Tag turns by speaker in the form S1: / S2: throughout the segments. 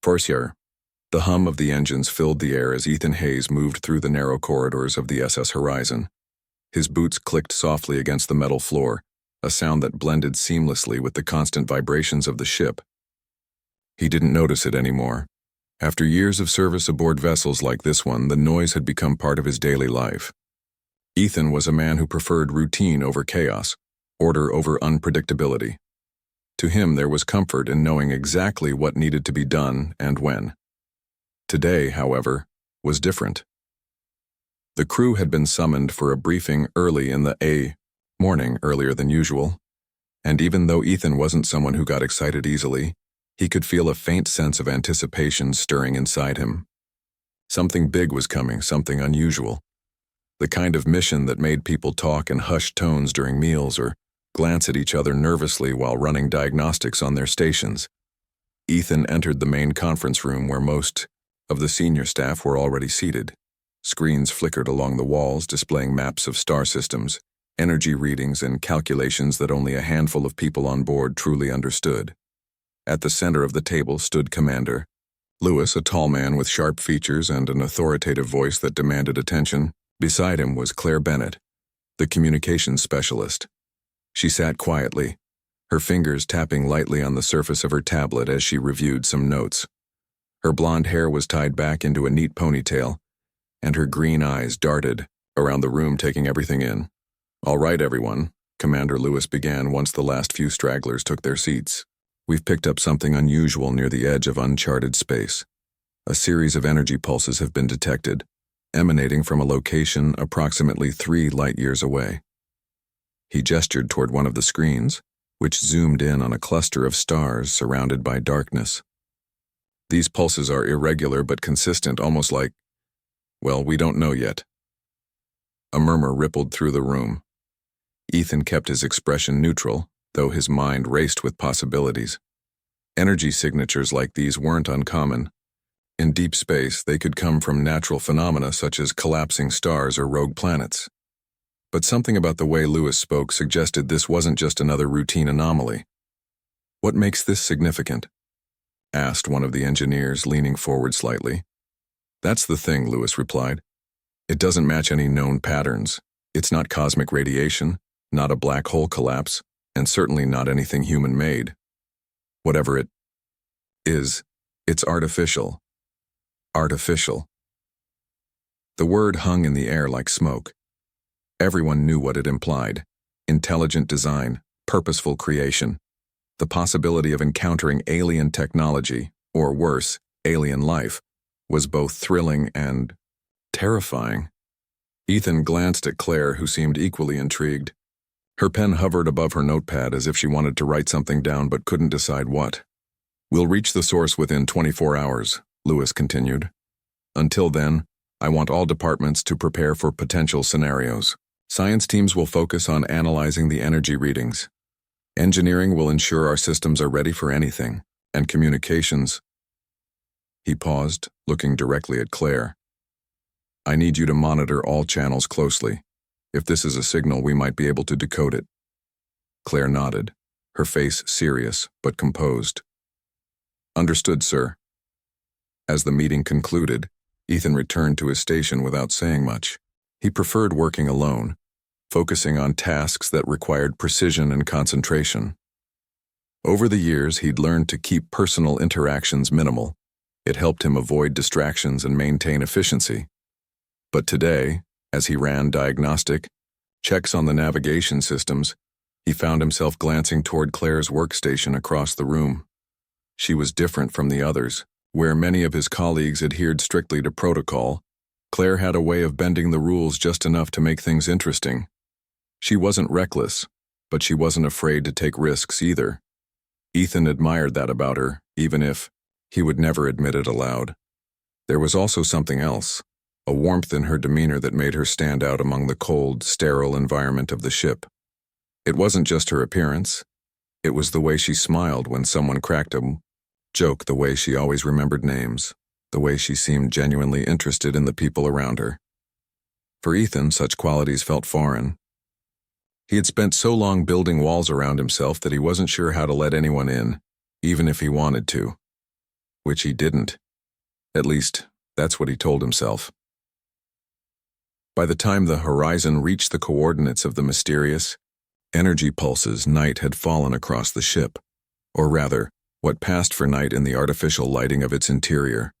S1: Forcier. The hum of the engines filled the air as Ethan Hayes moved through the narrow corridors of the SS Horizon. His boots clicked softly against the metal floor, a sound that blended seamlessly with the constant vibrations of the ship. He didn't notice it anymore. After years of service aboard vessels like this one, the noise had become part of his daily life. Ethan was a man who preferred routine over chaos, order over unpredictability. To him, there was comfort in knowing exactly what needed to be done and when. Today, however, was different. The crew had been summoned for a briefing early in the morning, earlier than usual, and even though Ethan wasn't someone who got excited easily, he could feel a faint sense of anticipation stirring inside him. Something big was coming, something unusual. The kind of mission that made people talk in hushed tones during meals or glance at each other nervously while running diagnostics on their stations. Ethan entered the main conference room where most of the senior staff were already seated. Screens flickered along the walls displaying maps of star systems, energy readings, and calculations that only a handful of people on board truly understood. At the center of the table stood Commander Lewis, a tall man with sharp features and an authoritative voice that demanded attention. Beside him was Claire Bennett, the communications specialist. She sat quietly, her fingers tapping lightly on the surface of her tablet as she reviewed some notes. Her blonde hair was tied back into a neat ponytail, and her green eyes darted around the room, taking everything in. "All right, everyone," Commander Lewis began once the last few stragglers took their seats. "We've picked up something unusual near the edge of uncharted space. A series of energy pulses have been detected, emanating from a location approximately 3 light-years away." He gestured toward one of the screens, which zoomed in on a cluster of stars surrounded by darkness. "These pulses are irregular but consistent, almost like, well, we don't know yet." A murmur rippled through the room. Ethan kept his expression neutral, though his mind raced with possibilities. Energy signatures like these weren't uncommon. In deep space, they could come from natural phenomena such as collapsing stars or rogue planets. But something about the way Lewis spoke suggested this wasn't just another routine anomaly. "What makes this significant?" asked one of the engineers, leaning forward slightly. "That's the thing," Lewis replied. "It doesn't match any known patterns. It's not cosmic radiation, not a black hole collapse, and certainly not anything human-made. Whatever it is, it's artificial." Artificial. The word hung in the air like smoke. Everyone knew what it implied: intelligent design, purposeful creation. The possibility of encountering alien technology, or worse, alien life, was both thrilling and terrifying. Ethan glanced at Claire, who seemed equally intrigued. Her pen hovered above her notepad as if she wanted to write something down but couldn't decide what. "We'll reach the source within 24 hours, Lewis continued. "Until then, I want all departments to prepare for potential scenarios. Science teams will focus on analyzing the energy readings. Engineering will ensure our systems are ready for anything, and communications—" He paused, looking directly at Claire. "I need you to monitor all channels closely. If this is a signal, we might be able to decode it." Claire nodded, her face serious but composed. "Understood, sir." As the meeting concluded, Ethan returned to his station without saying much. He preferred working alone, focusing on tasks that required precision and concentration. Over the years, he'd learned to keep personal interactions minimal. It helped him avoid distractions and maintain efficiency. But today, as he ran diagnostic checks on the navigation systems, he found himself glancing toward Claire's workstation across the room. She was different from the others. Where many of his colleagues adhered strictly to protocol, Claire had a way of bending the rules just enough to make things interesting. She wasn't reckless, but she wasn't afraid to take risks either. Ethan admired that about her, even if he would never admit it aloud. There was also something else, a warmth in her demeanor that made her stand out among the cold, sterile environment of the ship. It wasn't just her appearance. It was the way she smiled when someone cracked a joke, the way she always remembered names, the way she seemed genuinely interested in the people around her. For Ethan, such qualities felt foreign. He had spent so long building walls around himself that he wasn't sure how to let anyone in, even if he wanted to. which he didn't. At least, that's what he told himself. By the time the horizon reached the coordinates of the mysterious energy pulses, night had fallen across the ship, or rather, what passed for night in the artificial lighting of its interior.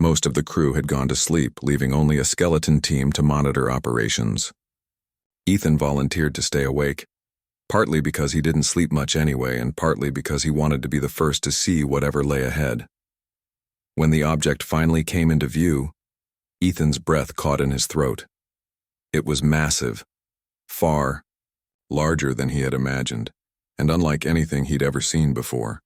S1: Most of the crew had gone to sleep, leaving only a skeleton team to monitor operations. Ethan volunteered to stay awake, partly because he didn't sleep much anyway, and partly because he wanted to be the first to see whatever lay ahead. When the object finally came into view, Ethan's breath caught in his throat. It was massive, far larger than he had imagined, and unlike anything he'd ever seen before.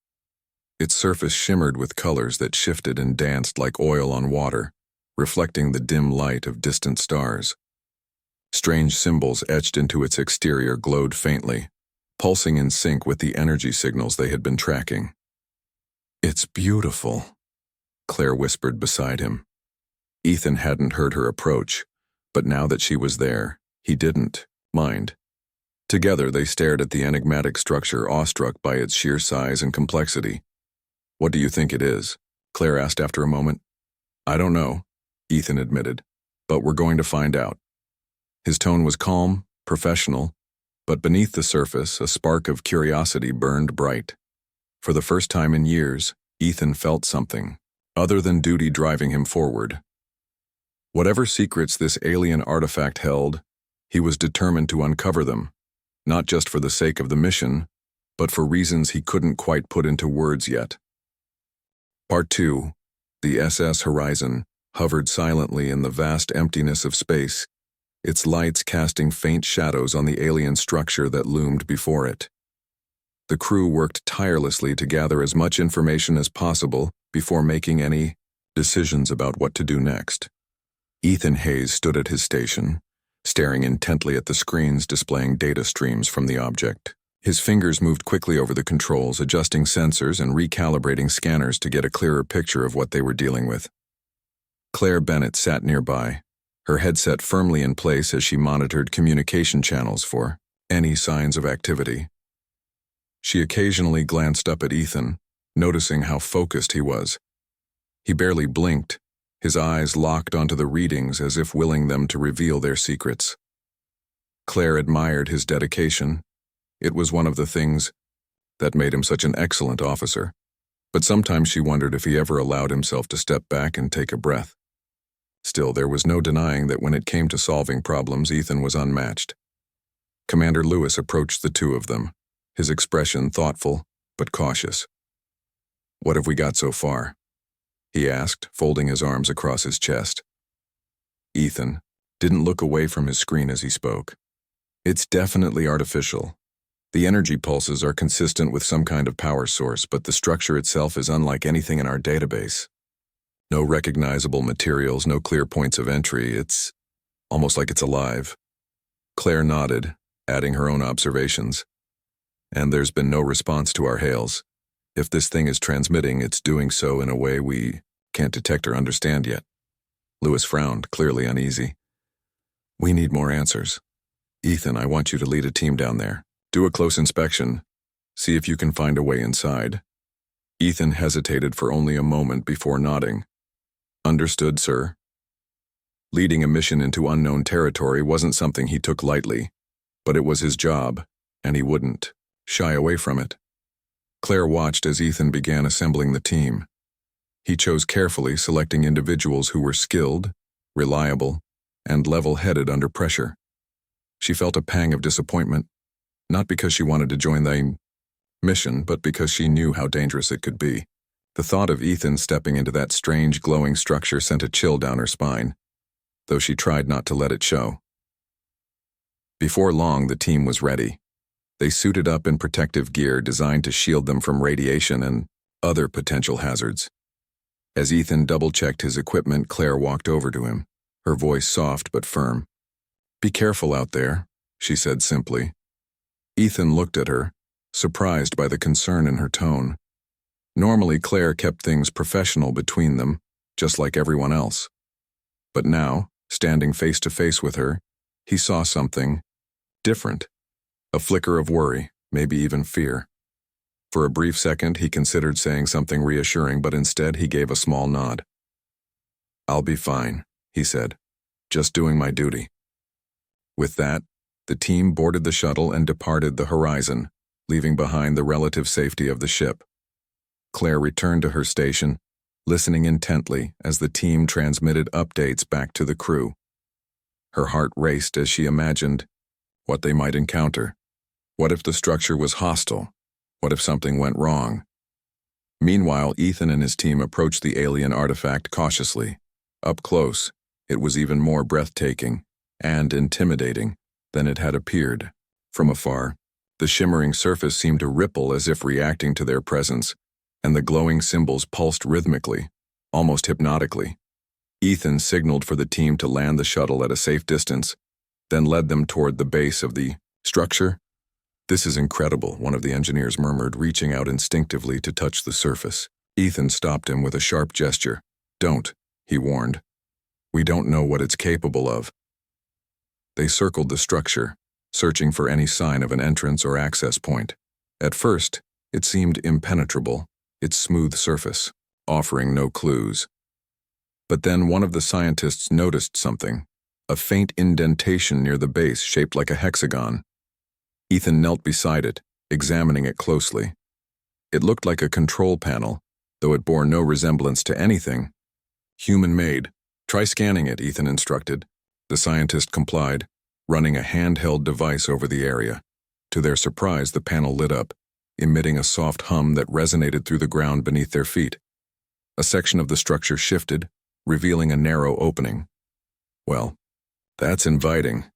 S1: Its surface shimmered with colors that shifted and danced like oil on water, reflecting the dim light of distant stars. Strange symbols etched into its exterior glowed faintly, pulsing in sync with the energy signals they had been tracking. "It's beautiful," Claire whispered beside him. Ethan hadn't heard her approach, but now that she was there, he didn't mind. Together they stared at the enigmatic structure, awestruck by its sheer size and complexity. "What do you think it is?" Claire asked after a moment. "I don't know," Ethan admitted, "but we're going to find out." His tone was calm, professional, but beneath the surface, a spark of curiosity burned bright. For the first time in years, Ethan felt something, other than duty driving him forward. Whatever secrets this alien artifact held, he was determined to uncover them, not just for the sake of the mission, but for reasons he couldn't quite put into words yet. Part 2. The SS Horizon hovered silently in the vast emptiness of space, its lights casting faint shadows on the alien structure that loomed before it. The crew worked tirelessly to gather as much information as possible before making any decisions about what to do next. Ethan Hayes stood at his station, staring intently at the screens displaying data streams from the object. His fingers moved quickly over the controls, adjusting sensors and recalibrating scanners to get a clearer picture of what they were dealing with. Claire Bennett sat nearby, her headset firmly in place as she monitored communication channels for any signs of activity. She occasionally glanced up at Ethan, noticing how focused he was. He barely blinked, his eyes locked onto the readings as if willing them to reveal their secrets. Claire admired his dedication. It was one of the things that made him such an excellent officer, but sometimes she wondered if he ever allowed himself to step back and take a breath. Still, there was no denying that when it came to solving problems, Ethan was unmatched. Commander Lewis approached the two of them, his expression thoughtful but cautious. "What have we got so far?" he asked, folding his arms across his chest. Ethan didn't look away from his screen as he spoke. "It's definitely artificial. The energy pulses are consistent with some kind of power source, but the structure itself is unlike anything in our database. No recognizable materials, no clear points of entry. It's almost like it's alive." Claire nodded, adding her own observations. "And there's been no response to our hails. If this thing is transmitting, it's doing so in a way we can't detect or understand yet." Lewis frowned, clearly uneasy. "We need more answers. Ethan, I want you to lead a team down there. Do a close inspection. See if you can find a way inside." Ethan hesitated for only a moment before nodding. "Understood, sir." Leading a mission into unknown territory wasn't something he took lightly, but it was his job, and he wouldn't shy away from it. Claire watched as Ethan began assembling the team. He chose carefully, selecting individuals who were skilled, reliable, and level-headed under pressure. She felt a pang of disappointment, not because she wanted to join the mission, but because she knew how dangerous it could be. The thought of Ethan stepping into that strange, glowing structure sent a chill down her spine, though she tried not to let it show. Before long, the team was ready. They suited up in protective gear designed to shield them from radiation and other potential hazards. As Ethan double-checked his equipment, Claire walked over to him, her voice soft but firm. "Be careful out there," she said simply. Ethan looked at her, surprised by the concern in her tone. Normally, Claire kept things professional between them, just like everyone else. But now, standing face to face with her, he saw something different. A flicker of worry, maybe even fear. For a brief second, he considered saying something reassuring, but instead he gave a small nod. "I'll be fine," he said. "Just doing my duty." With that, the team boarded the shuttle and departed the horizon, leaving behind the relative safety of the ship. Claire returned to her station, listening intently as the team transmitted updates back to the crew. Her heart raced as she imagined what they might encounter. What if the structure was hostile? What if something went wrong? Meanwhile, Ethan and his team approached the alien artifact cautiously. Up close, it was even more breathtaking and intimidating than it had appeared. From afar, the shimmering surface seemed to ripple as if reacting to their presence, and the glowing symbols pulsed rhythmically, almost hypnotically. Ethan signaled for the team to land the shuttle at a safe distance, then led them toward the base of the structure. "This is incredible," one of the engineers murmured, reaching out instinctively to touch the surface. Ethan stopped him with a sharp gesture. "Don't," he warned. "We don't know what it's capable of." They circled the structure, searching for any sign of an entrance or access point. At first, it seemed impenetrable, its smooth surface offering no clues. But then one of the scientists noticed something, a faint indentation near the base shaped like a hexagon. Ethan knelt beside it, examining it closely. It looked like a control panel, though it bore no resemblance to anything. "Human-made. Try scanning it," Ethan instructed. The scientist complied, running a handheld device over the area. To their surprise, the panel lit up, emitting a soft hum that resonated through the ground beneath their feet. A section of the structure shifted, revealing a narrow opening. "Well, that's inviting,"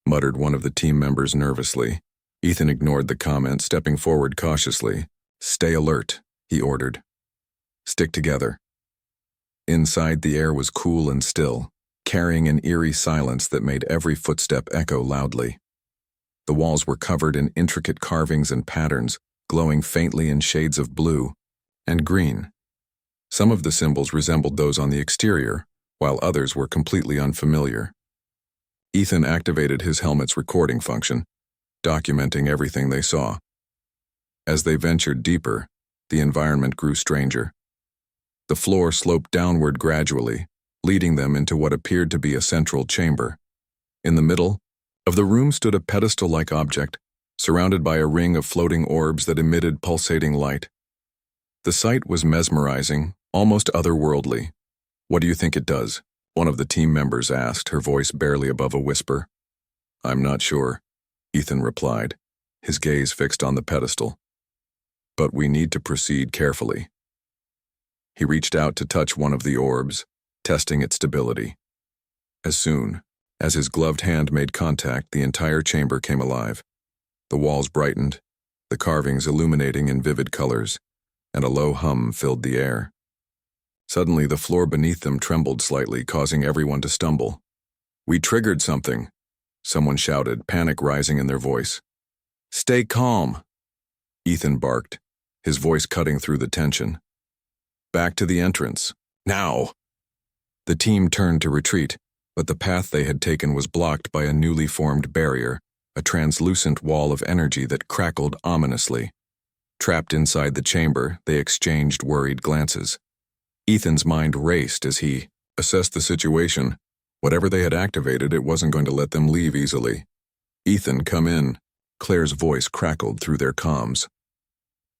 S1: muttered one of the team members nervously. Ethan ignored the comment, stepping forward cautiously. "Stay alert," he ordered. "Stick together." Inside, the air was cool and still, carrying an eerie silence that made every footstep echo loudly. The walls were covered in intricate carvings and patterns, glowing faintly in shades of blue and green. Some of the symbols resembled those on the exterior, while others were completely unfamiliar. Ethan activated his helmet's recording function, documenting everything they saw. As they ventured deeper, the environment grew stranger. The floor sloped downward gradually, leading them into what appeared to be a central chamber. In the middle of the room stood a pedestal-like object, surrounded by a ring of floating orbs that emitted pulsating light. The sight was mesmerizing, almost otherworldly. "What do you think it does?" one of the team members asked, her voice barely above a whisper. "I'm not sure," Ethan replied, his gaze fixed on the pedestal. "But we need to proceed carefully." He reached out to touch one of the orbs, testing its stability. As soon as his gloved hand made contact, the entire chamber came alive. The walls brightened, the carvings illuminating in vivid colors, and a low hum filled the air. Suddenly, the floor beneath them trembled slightly, causing everyone to stumble. "We triggered something," someone shouted, panic rising in their voice. "Stay calm," Ethan barked, his voice cutting through the tension. "Back to the entrance. Now!" The team turned to retreat, but the path they had taken was blocked by a newly formed barrier, a translucent wall of energy that crackled ominously. Trapped inside the chamber, they exchanged worried glances. Ethan's mind raced as he assessed the situation. Whatever they had activated, it wasn't going to let them leave easily. "Ethan, come in." Claire's voice crackled through their comms.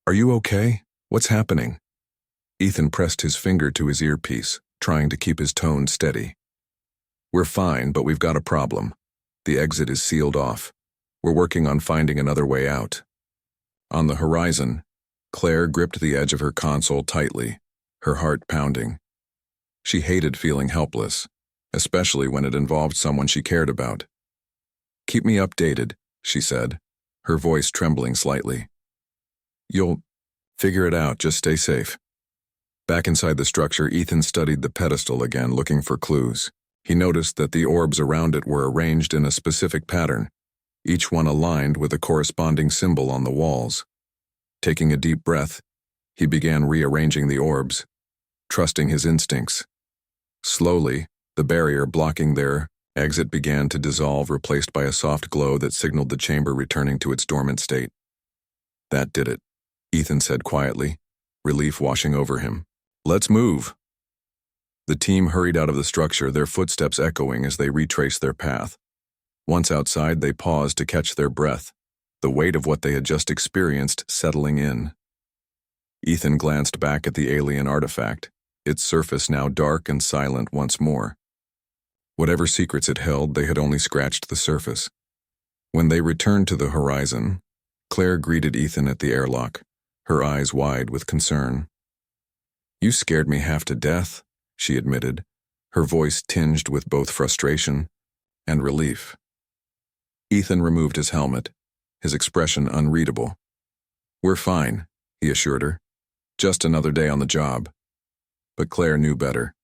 S1: "Are you okay? What's happening?" Ethan pressed his finger to his earpiece, trying to keep his tone steady. "We're fine, but we've got a problem. The exit is sealed off. We're working on finding another way out." On the horizon, Claire gripped the edge of her console tightly, her heart pounding. She hated feeling helpless, especially when it involved someone she cared about. "Keep me updated," she said, her voice trembling slightly. "You'll figure it out, just stay safe." Back inside the structure, Ethan studied the pedestal again, looking for clues. He noticed that the orbs around it were arranged in a specific pattern, each one aligned with a corresponding symbol on the walls. Taking a deep breath, he began rearranging the orbs, trusting his instincts. Slowly, the barrier blocking their exit began to dissolve, replaced by a soft glow that signaled the chamber returning to its dormant state. That did it. Ethan said quietly, relief washing over him. Let's move. The team hurried out of the structure, their footsteps echoing as they retraced their path. Once outside, they paused to catch their breath, the weight of what they had just experienced settling in. Ethan glanced back at the alien artifact, its surface now dark and silent once more. Whatever secrets it held, they had only scratched the surface. When they returned to the horizon, Claire greeted Ethan at the airlock, her eyes wide with concern. "You scared me half to death," she admitted, her voice tinged with both frustration and relief. Ethan removed his helmet, his expression unreadable. "We're fine," he assured her. "Just another day on the job." But Claire knew better.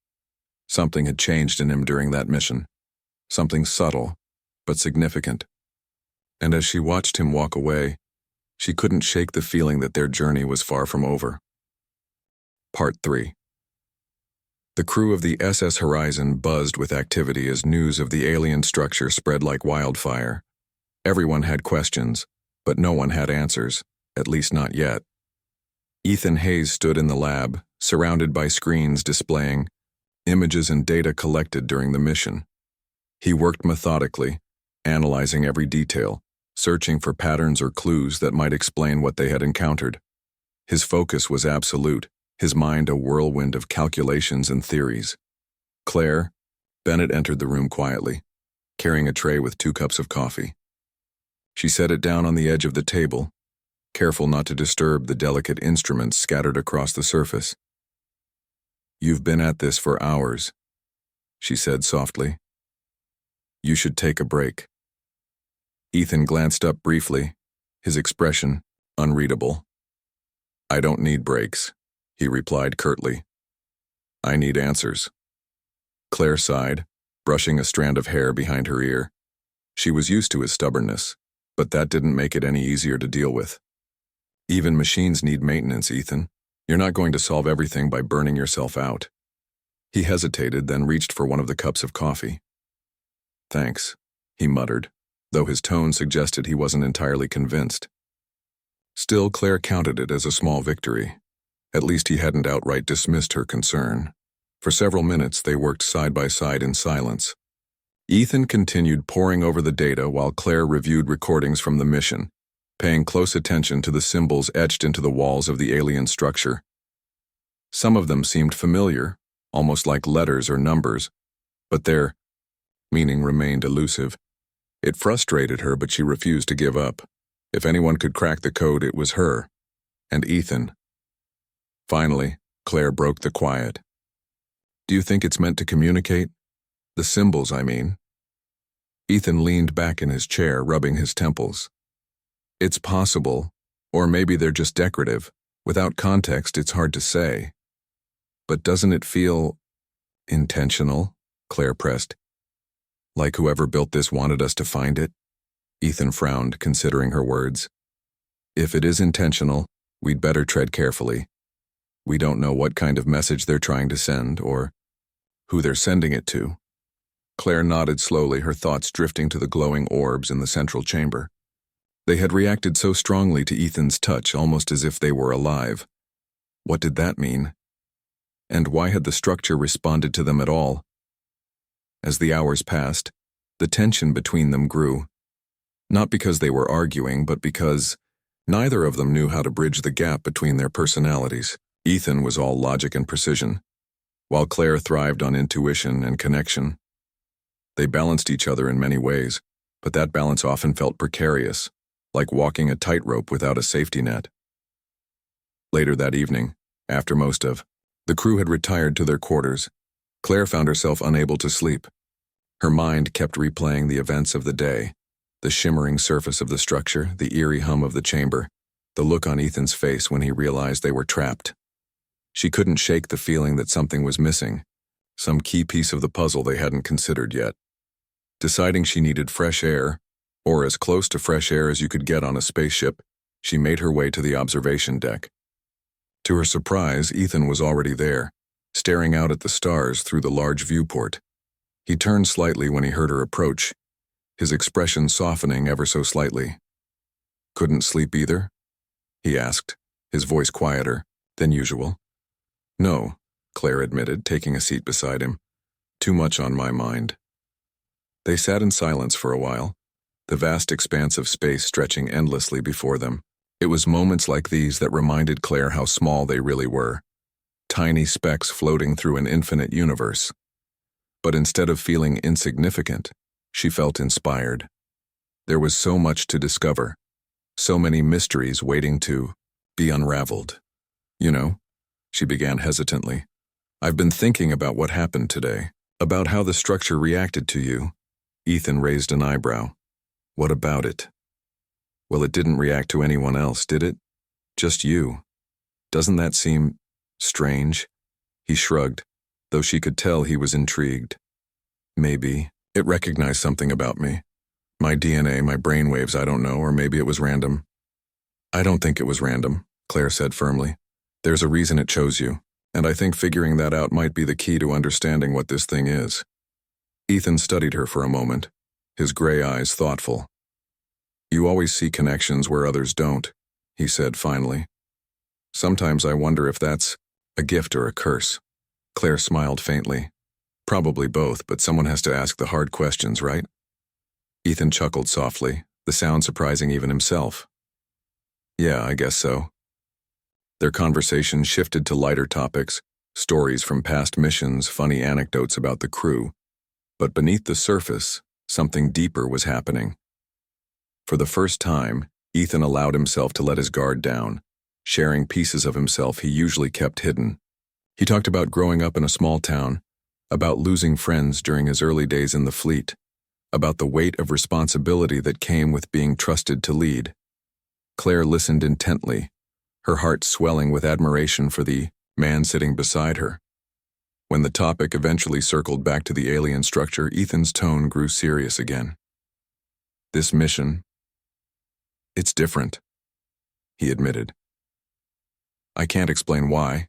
S1: Something had changed in him during that mission. Something subtle, but significant. And as she watched him walk away, she couldn't shake the feeling that their journey was far from over. Part 3. The crew of the SS Horizon buzzed with activity as news of the alien structure spread like wildfire. Everyone had questions, but no one had answers, at least not yet. Ethan Hayes stood in the lab, surrounded by screens displaying images and data collected during the mission. He worked methodically, analyzing every detail, searching for patterns or clues that might explain what they had encountered. His focus was absolute, his mind a whirlwind of calculations and theories. "Claire," Bennett entered the room quietly, carrying a tray with 2 cups of coffee. She set it down on the edge of the table, careful not to disturb the delicate instruments scattered across the surface. "You've been at this for hours," she said softly. "You should take a break." Ethan glanced up briefly, his expression unreadable. "I don't need breaks," he replied curtly. "I need answers." Claire sighed, brushing a strand of hair behind her ear. She was used to his stubbornness, but that didn't make it any easier to deal with. "Even machines need maintenance, Ethan. You're not going to solve everything by burning yourself out." He hesitated, then reached for one of the cups of coffee. "Thanks," he muttered, though his tone suggested he wasn't entirely convinced. Still, Claire counted it as a small victory. At least he hadn't outright dismissed her concern. For several minutes, they worked side by side in silence. Ethan continued poring over the data while Claire reviewed recordings from the mission, paying close attention to the symbols etched into the walls of the alien structure. Some of them seemed familiar, almost like letters or numbers, but their meaning remained elusive. It frustrated her, but she refused to give up. If anyone could crack the code, it was her, and Ethan. Finally, Claire broke the quiet. "Do you think it's meant to communicate? The symbols, I mean." Ethan leaned back in his chair, rubbing his temples. "It's possible, or maybe they're just decorative. Without context, it's hard to say. But doesn't it feel intentional?" Claire pressed. "Like whoever built this wanted us to find it?" Ethan frowned, considering her words. "If it is intentional, we'd better tread carefully. We don't know what kind of message they're trying to send, or who they're sending it to." Claire nodded slowly, her thoughts drifting to the glowing orbs in the central chamber. They had reacted so strongly to Ethan's touch, almost as if they were alive. What did that mean? And why had the structure responded to them at all? As the hours passed, the tension between them grew. Not because they were arguing, but because neither of them knew how to bridge the gap between their personalities. Ethan was all logic and precision, while Claire thrived on intuition and connection. They balanced each other in many ways, but that balance often felt precarious, like walking a tightrope without a safety net. Later that evening, after most of the crew had retired to their quarters, Claire found herself unable to sleep. Her mind kept replaying the events of the day, the shimmering surface of the structure, the eerie hum of the chamber, the look on Ethan's face when he realized they were trapped. She couldn't shake the feeling that something was missing, some key piece of the puzzle they hadn't considered yet. Deciding she needed fresh air, or as close to fresh air as you could get on a spaceship, she made her way to the observation deck. To her surprise, Ethan was already there, staring out at the stars through the large viewport. He turned slightly when he heard her approach, his expression softening ever so slightly. "Couldn't sleep either?" he asked, his voice quieter than usual. No, Claire admitted, taking a seat beside him. Too much on my mind. They sat in silence for a while, the vast expanse of space stretching endlessly before them. It was moments like these that reminded Claire how small they really were, tiny specks floating through an infinite universe. But instead of feeling insignificant, she felt inspired. There was so much to discover, so many mysteries waiting to be unraveled. You know, she began hesitantly, I've been thinking about what happened today, about how the structure reacted to you. Ethan raised an eyebrow. What about it? Well, it didn't react to anyone else, did it? Just you. Doesn't that seem strange? He shrugged, though she could tell he was intrigued. Maybe it recognized something about me. My DNA, my brainwaves, I don't know, or maybe it was random. I don't think it was random, Claire said firmly. There's a reason it chose you, and I think figuring that out might be the key to understanding what this thing is. Ethan studied her for a moment, his gray eyes thoughtful. You always see connections where others don't, he said finally. Sometimes I wonder if that's a gift or a curse. Claire smiled faintly. Probably both, but someone has to ask the hard questions, right? Ethan chuckled softly, the sound surprising even himself. Yeah, I guess so. Their conversation shifted to lighter topics, stories from past missions, funny anecdotes about the crew. But beneath the surface, something deeper was happening. For the first time, Ethan allowed himself to let his guard down, sharing pieces of himself he usually kept hidden. He talked about growing up in a small town, about losing friends during his early days in the fleet, about the weight of responsibility that came with being trusted to lead. Claire listened intently, her heart swelling with admiration for the man sitting beside her. When the topic eventually circled back to the alien structure, Ethan's tone grew serious again. This mission, it's different, he admitted. I can't explain why,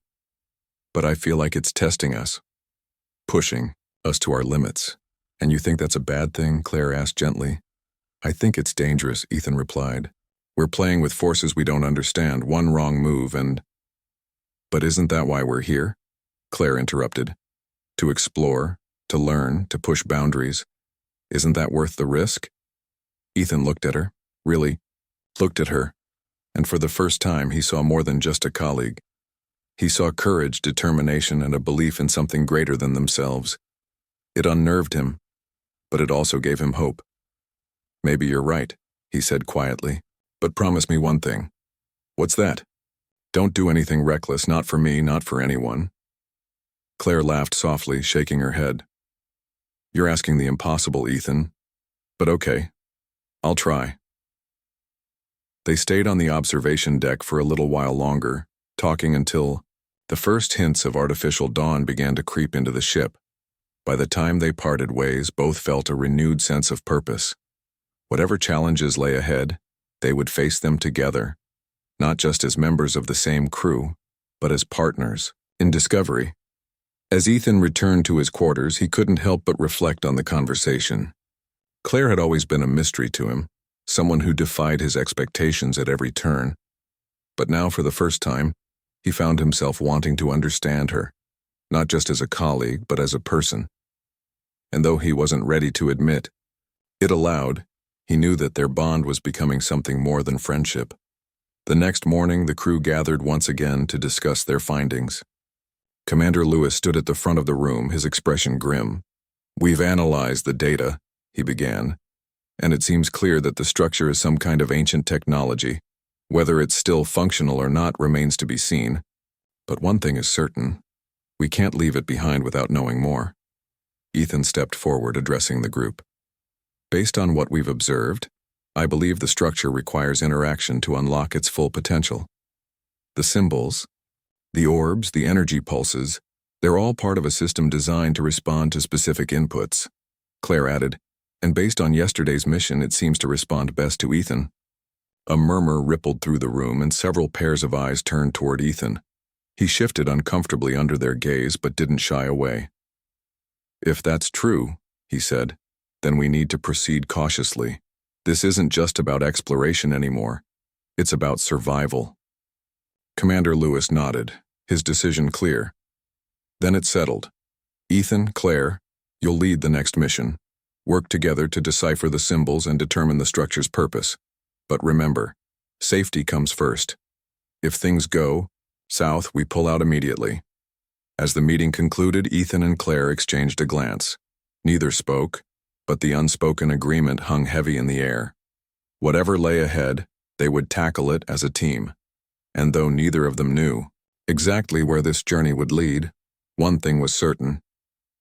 S1: but I feel like it's testing us, pushing us to our limits. And you think that's a bad thing? Claire asked gently. I think it's dangerous, Ethan replied. We're playing with forces we don't understand, one wrong move and… But isn't that why we're here? Claire interrupted. To explore, to learn, to push boundaries. Isn't that worth the risk? Ethan looked at her, really, looked at her, and for the first time he saw more than just a colleague. He saw courage, determination, and a belief in something greater than themselves. It unnerved him, but it also gave him hope. Maybe you're right, he said quietly, but promise me one thing. What's that? Don't do anything reckless, not for me, not for anyone. Claire laughed softly, shaking her head. You're asking the impossible, Ethan. But okay, I'll try. They stayed on the observation deck for a little while longer, talking until the first hints of artificial dawn began to creep into the ship. By the time they parted ways, both felt a renewed sense of purpose. Whatever challenges lay ahead, they would face them together, not just as members of the same crew, but as partners in discovery. As Ethan returned to his quarters, he couldn't help but reflect on the conversation. Claire had always been a mystery to him, someone who defied his expectations at every turn. But now, for the first time, he found himself wanting to understand her, not just as a colleague, but as a person. And though he wasn't ready to admit it aloud, he knew that their bond was becoming something more than friendship. The next morning, the crew gathered once again to discuss their findings. Commander Lewis stood at the front of the room, his expression grim. We've analyzed the data, he began, and it seems clear that the structure is some kind of ancient technology. Whether it's still functional or not remains to be seen. But one thing is certain. We can't leave it behind without knowing more. Ethan stepped forward, addressing the group. Based on what we've observed, I believe the structure requires interaction to unlock its full potential. The symbols, the orbs, the energy pulses, they're all part of a system designed to respond to specific inputs. Claire added, and based on yesterday's mission, it seems to respond best to Ethan. A murmur rippled through the room and several pairs of eyes turned toward Ethan. He shifted uncomfortably under their gaze but didn't shy away. If that's true, he said, then we need to proceed cautiously. This isn't just about exploration anymore. It's about survival. Commander Lewis nodded, his decision clear. Then it settled. Ethan, Claire, you'll lead the next mission. Work together to decipher the symbols and determine the structure's purpose. But remember, safety comes first. If things go south, we pull out immediately. As the meeting concluded, Ethan and Claire exchanged a glance. Neither spoke, but the unspoken agreement hung heavy in the air. Whatever lay ahead, they would tackle it as a team. And though neither of them knew exactly where this journey would lead, one thing was certain: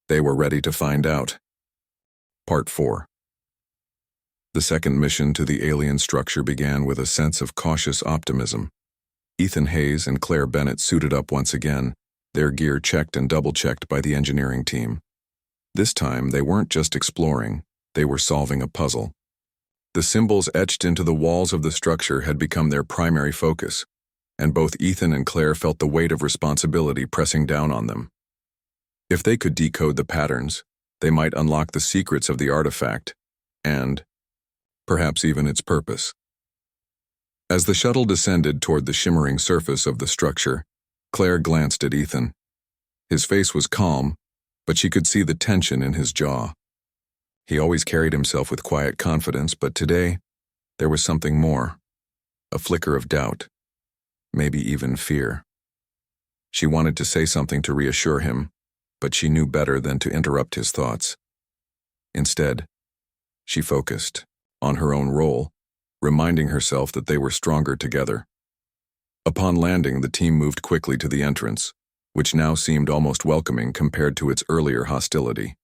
S1: they were ready to find out. Part 4. The second mission to the alien structure began with a sense of cautious optimism. Ethan Hayes and Claire Bennett suited up once again, their gear checked and double-checked by the engineering team. This time, they weren't just exploring, they were solving a puzzle. The symbols etched into the walls of the structure had become their primary focus, and both Ethan and Claire felt the weight of responsibility pressing down on them. If they could decode the patterns, they might unlock the secrets of the artifact, and perhaps even its purpose. As the shuttle descended toward the shimmering surface of the structure, Claire glanced at Ethan. His face was calm, but she could see the tension in his jaw. He always carried himself with quiet confidence, but today, there was something more. A flicker of doubt, maybe even fear. She wanted to say something to reassure him, but she knew better than to interrupt his thoughts. Instead, she focused on her own role, reminding herself that they were stronger together. Upon landing, the team moved quickly to the entrance, which now seemed almost welcoming compared to its earlier hostility.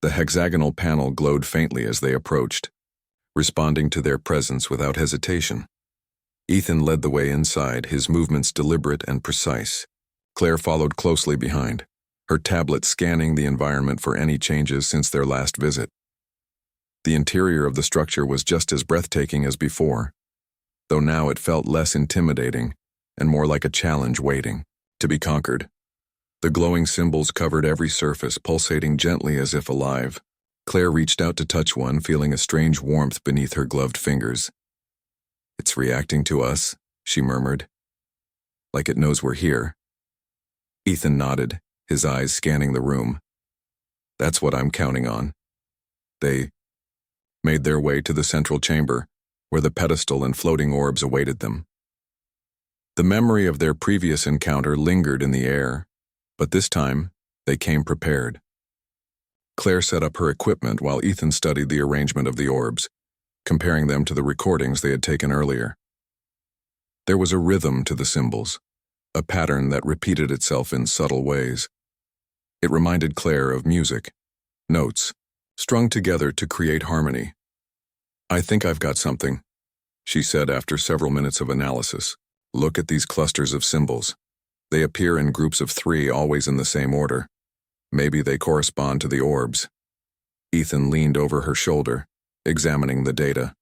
S1: The hexagonal panel glowed faintly as they approached, responding to their presence without hesitation. Ethan led the way inside, his movements deliberate and precise. Claire followed closely behind, her tablet scanning the environment for any changes since their last visit. The interior of the structure was just as breathtaking as before, though now it felt less intimidating and more like a challenge waiting to be conquered. The glowing symbols covered every surface, pulsating gently as if alive. Claire reached out to touch one, feeling a strange warmth beneath her gloved fingers. "It's reacting to us," she murmured. "Like it knows we're here." Ethan nodded, his eyes scanning the room. "That's what I'm counting on." They made their way to the central chamber, where the pedestal and floating orbs awaited them. The memory of their previous encounter lingered in the air, but this time, they came prepared. Claire set up her equipment while Ethan studied the arrangement of the orbs, comparing them to the recordings they had taken earlier. There was a rhythm to the symbols, a pattern that repeated itself in subtle ways. It reminded Claire of music, notes, strung together to create harmony. "I think I've got something," she said after several minutes of analysis. "Look at these clusters of symbols. They appear in groups of 3, always in the same order. Maybe they correspond to the orbs." Ethan leaned over her shoulder, examining the data.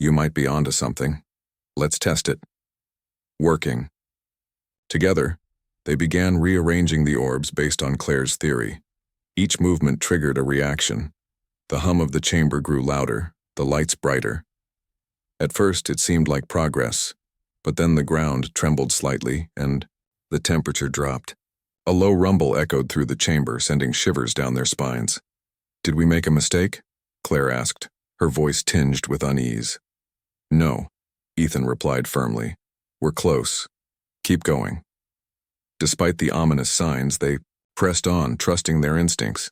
S1: "You might be onto something. Let's test it." Working. Together, they began rearranging the orbs based on Claire's theory. Each movement triggered a reaction. The hum of the chamber grew louder, the lights brighter. At first, it seemed like progress, but then the ground trembled slightly, and the temperature dropped. A low rumble echoed through the chamber, sending shivers down their spines. "Did we make a mistake?" Claire asked, her voice tinged with unease. "No," Ethan replied firmly. "We're close. Keep going." Despite the ominous signs, they pressed on, trusting their instincts.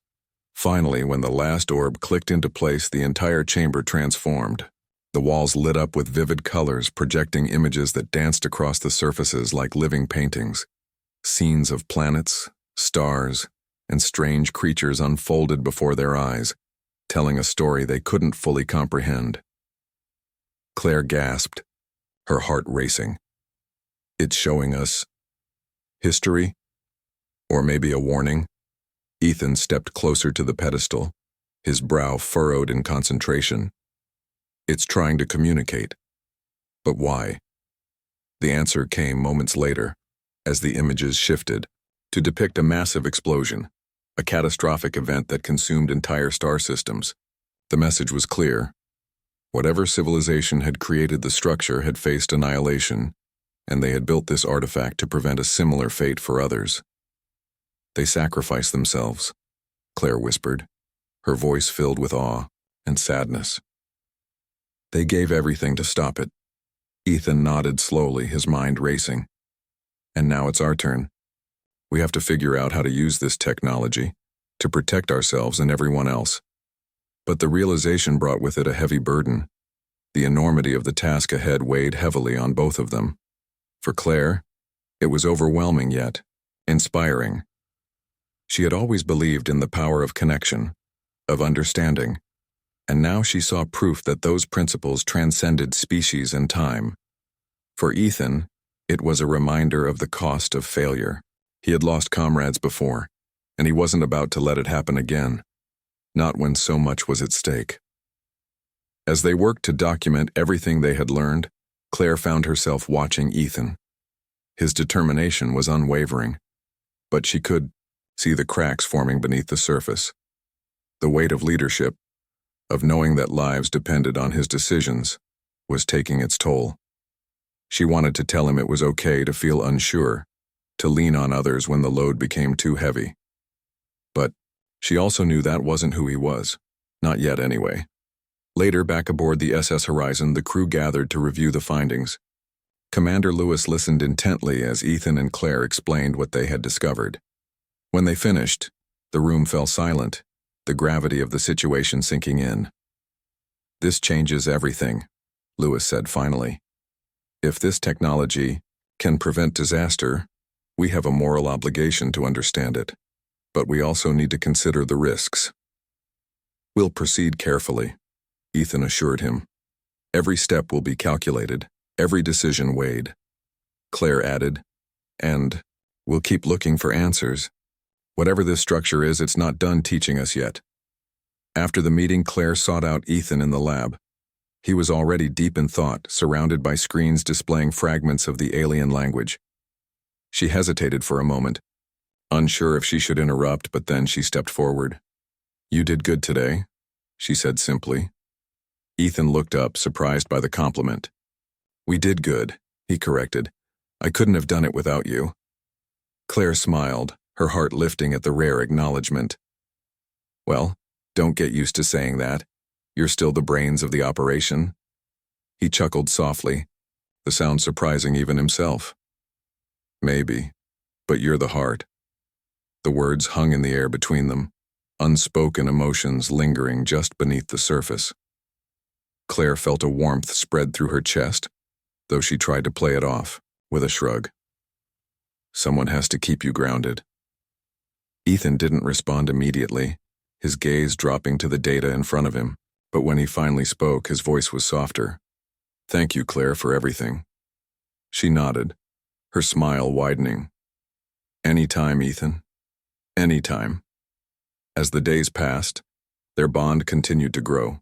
S1: Finally, when the last orb clicked into place, the entire chamber transformed. The walls lit up with vivid colors, projecting images that danced across the surfaces like living paintings. Scenes of planets, stars, and strange creatures unfolded before their eyes, telling a story they couldn't fully comprehend. Claire gasped, her heart racing. "It's showing us history? Or maybe a warning?" Ethan stepped closer to the pedestal, his brow furrowed in concentration. "It's trying to communicate. But why?" The answer came moments later, as the images shifted, to depict a massive explosion, a catastrophic event that consumed entire star systems. The message was clear. Whatever civilization had created the structure had faced annihilation, and they had built this artifact to prevent a similar fate for others. They sacrificed themselves, Claire whispered, her voice filled with awe and sadness. They gave everything to stop it. Ethan nodded slowly, his mind racing. And now it's our turn. We have to figure out how to use this technology to protect ourselves and everyone else. But the realization brought with it a heavy burden. The enormity of the task ahead weighed heavily on both of them. For Claire, it was overwhelming yet inspiring. She had always believed in the power of connection, of understanding, and now she saw proof that those principles transcended species and time. For Ethan, it was a reminder of the cost of failure. He had lost comrades before, and he wasn't about to let it happen again, not when so much was at stake. As they worked to document everything they had learned, Claire found herself watching Ethan. His determination was unwavering, but she could see the cracks forming beneath the surface. The weight of leadership, of knowing that lives depended on his decisions, was taking its toll. She wanted to tell him it was okay to feel unsure, to lean on others when the load became too heavy. But she also knew that wasn't who he was, not yet anyway. Later, back aboard the SS Horizon, the crew gathered to review the findings. Commander Lewis listened intently as Ethan and Claire explained what they had discovered. When they finished, the room fell silent, the gravity of the situation sinking in. "This changes everything," Lewis said finally. "If this technology can prevent disaster, we have a moral obligation to understand it, but we also need to consider the risks." "We'll proceed carefully," Ethan assured him. "Every step will be calculated, every decision weighed." Claire added, "And we'll keep looking for answers. Whatever this structure is, it's not done teaching us yet." After the meeting, Claire sought out Ethan in the lab. He was already deep in thought, surrounded by screens displaying fragments of the alien language. She hesitated for a moment, unsure if she should interrupt, but then she stepped forward. "You did good today," she said simply. Ethan looked up, surprised by the compliment. "We did good," he corrected. "I couldn't have done it without you." Claire smiled, her heart lifting at the rare acknowledgement. "Well, don't get used to saying that. You're still the brains of the operation." He chuckled softly, the sound surprising even himself. "Maybe, but you're the heart." The words hung in the air between them, unspoken emotions lingering just beneath the surface. Claire felt a warmth spread through her chest, though she tried to play it off, with a shrug. "Someone has to keep you grounded." Ethan didn't respond immediately, his gaze dropping to the data in front of him, but when he finally spoke, his voice was softer. "Thank you, Claire, for everything." She nodded, her smile widening. "Anytime, Ethan. Anytime." As the days passed, their bond continued to grow.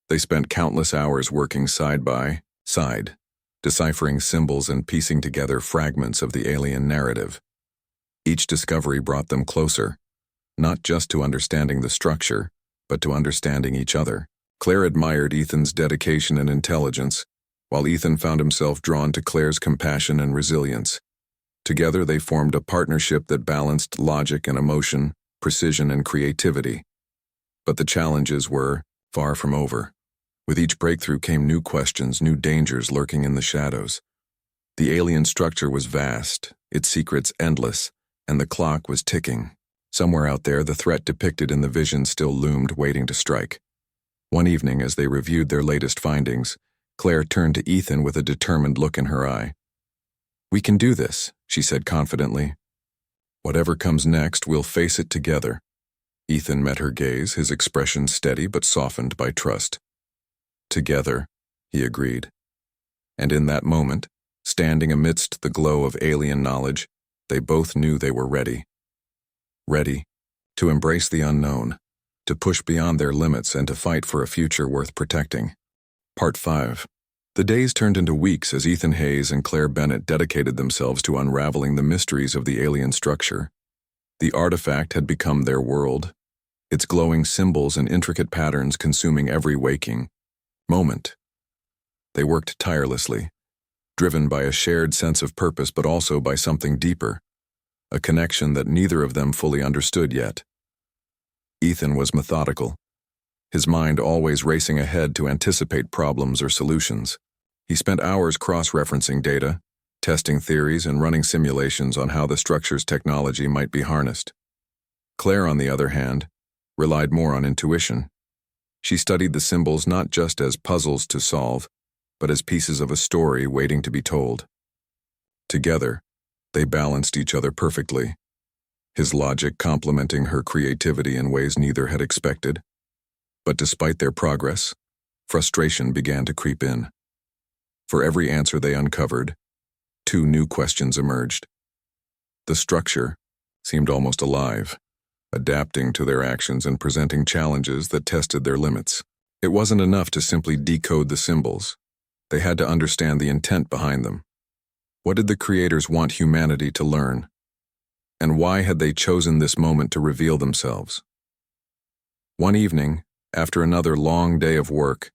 S1: They spent countless hours working side by side, deciphering symbols and piecing together fragments of the alien narrative. Each discovery brought them closer, not just to understanding the structure, but to understanding each other. Claire admired Ethan's dedication and intelligence, while Ethan found himself drawn to Claire's compassion and resilience. Together they formed a partnership that balanced logic and emotion, precision and creativity. But the challenges were far from over. With each breakthrough came new questions, new dangers lurking in the shadows. The alien structure was vast, its secrets endless, and the clock was ticking. Somewhere out there, the threat depicted in the vision still loomed, waiting to strike. One evening, as they reviewed their latest findings, Claire turned to Ethan with a determined look in her eye. "We can do this," she said confidently. "Whatever comes next, we'll face it together." Ethan met her gaze, his expression steady but softened by trust. "Together," he agreed. And in that moment, standing amidst the glow of alien knowledge, they both knew they were ready. Ready to embrace the unknown, to push beyond their limits and to fight for a future worth protecting. Part 5. The days turned into weeks as Ethan Hayes and Claire Bennett dedicated themselves to unraveling the mysteries of the alien structure. The artifact had become their world, its glowing symbols and intricate patterns consuming every waking moment. They worked tirelessly, driven by a shared sense of purpose but also by something deeper, a connection that neither of them fully understood yet. Ethan was methodical, his mind always racing ahead to anticipate problems or solutions. He spent hours cross-referencing data, testing theories, and running simulations on how the structure's technology might be harnessed. Claire, on the other hand, relied more on intuition. She studied the symbols not just as puzzles to solve, but as pieces of a story waiting to be told. Together, they balanced each other perfectly, his logic complementing her creativity in ways neither had expected. But despite their progress, frustration began to creep in. For every answer they uncovered, 2 new questions emerged. The structure seemed almost alive, adapting to their actions and presenting challenges that tested their limits. It wasn't enough to simply decode the symbols. They had to understand the intent behind them. What did the creators want humanity to learn? And why had they chosen this moment to reveal themselves? One evening, after another long day of work,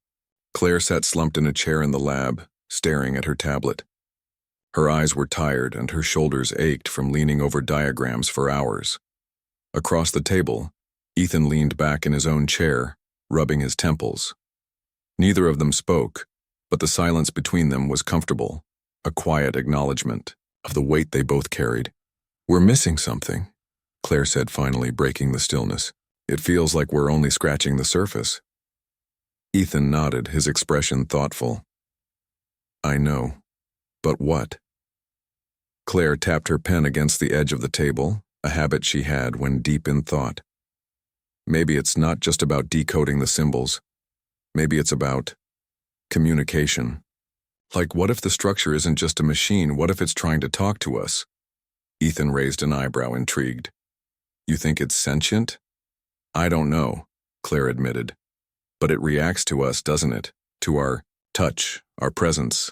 S1: Claire sat slumped in a chair in the lab, staring at her tablet. Her eyes were tired and her shoulders ached from leaning over diagrams for hours. Across the table, Ethan leaned back in his own chair, rubbing his temples. Neither of them spoke, but the silence between them was comfortable, a quiet acknowledgement of the weight they both carried. "We're missing something," Claire said, finally breaking the stillness. "It feels like we're only scratching the surface." Ethan nodded, his expression thoughtful. "I know. But what?" Claire tapped her pen against the edge of the table, a habit she had when deep in thought. "Maybe it's not just about decoding the symbols. Maybe it's about communication. Like, what if the structure isn't just a machine? What if it's trying to talk to us?" Ethan raised an eyebrow, intrigued. "You think it's sentient?" "I don't know," Claire admitted. "But it reacts to us, doesn't it? To our touch, our presence.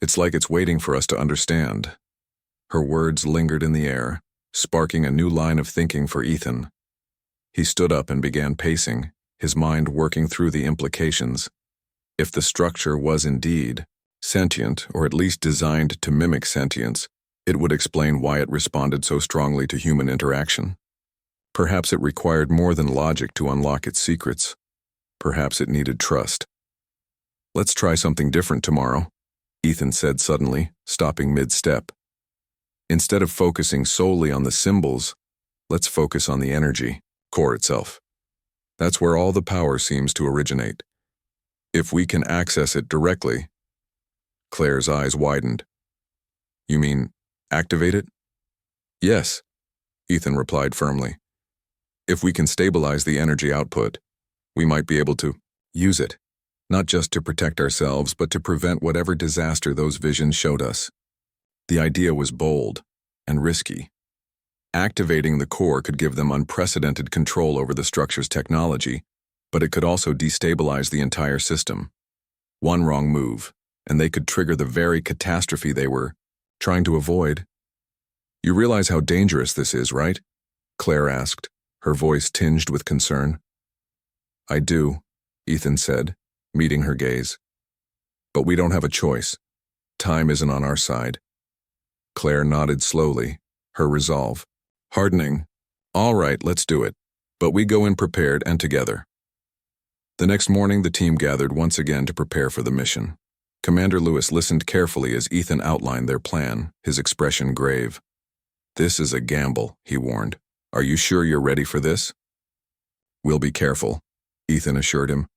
S1: It's like it's waiting for us to understand." Her words lingered in the air, sparking a new line of thinking for Ethan. He stood up and began pacing, his mind working through the implications. If the structure was indeed sentient, or at least designed to mimic sentience, it would explain why it responded so strongly to human interaction. Perhaps it required more than logic to unlock its secrets. Perhaps it needed trust. "Let's try something different tomorrow," Ethan said suddenly, stopping mid-step. "Instead of focusing solely on the symbols, let's focus on the energy, core itself. That's where all the power seems to originate. If we can access it directly..." Claire's eyes widened. "You mean, activate it?" "Yes," Ethan replied firmly. "If we can stabilize the energy output, we might be able to use it, not just to protect ourselves, but to prevent whatever disaster those visions showed us." The idea was bold and risky. Activating the core could give them unprecedented control over the structure's technology, but it could also destabilize the entire system. One wrong move, and they could trigger the very catastrophe they were trying to avoid. "You realize how dangerous this is, right?" Claire asked, her voice tinged with concern. "I do," Ethan said, meeting her gaze. "But we don't have a choice. Time isn't on our side." Claire nodded slowly, her resolve hardening. "All right, let's do it. But we go in prepared and together." The next morning, the team gathered once again to prepare for the mission. Commander Lewis listened carefully as Ethan outlined their plan, his expression grave. "This is a gamble," he warned. "Are you sure you're ready for this?" "We'll be careful," Ethan assured him.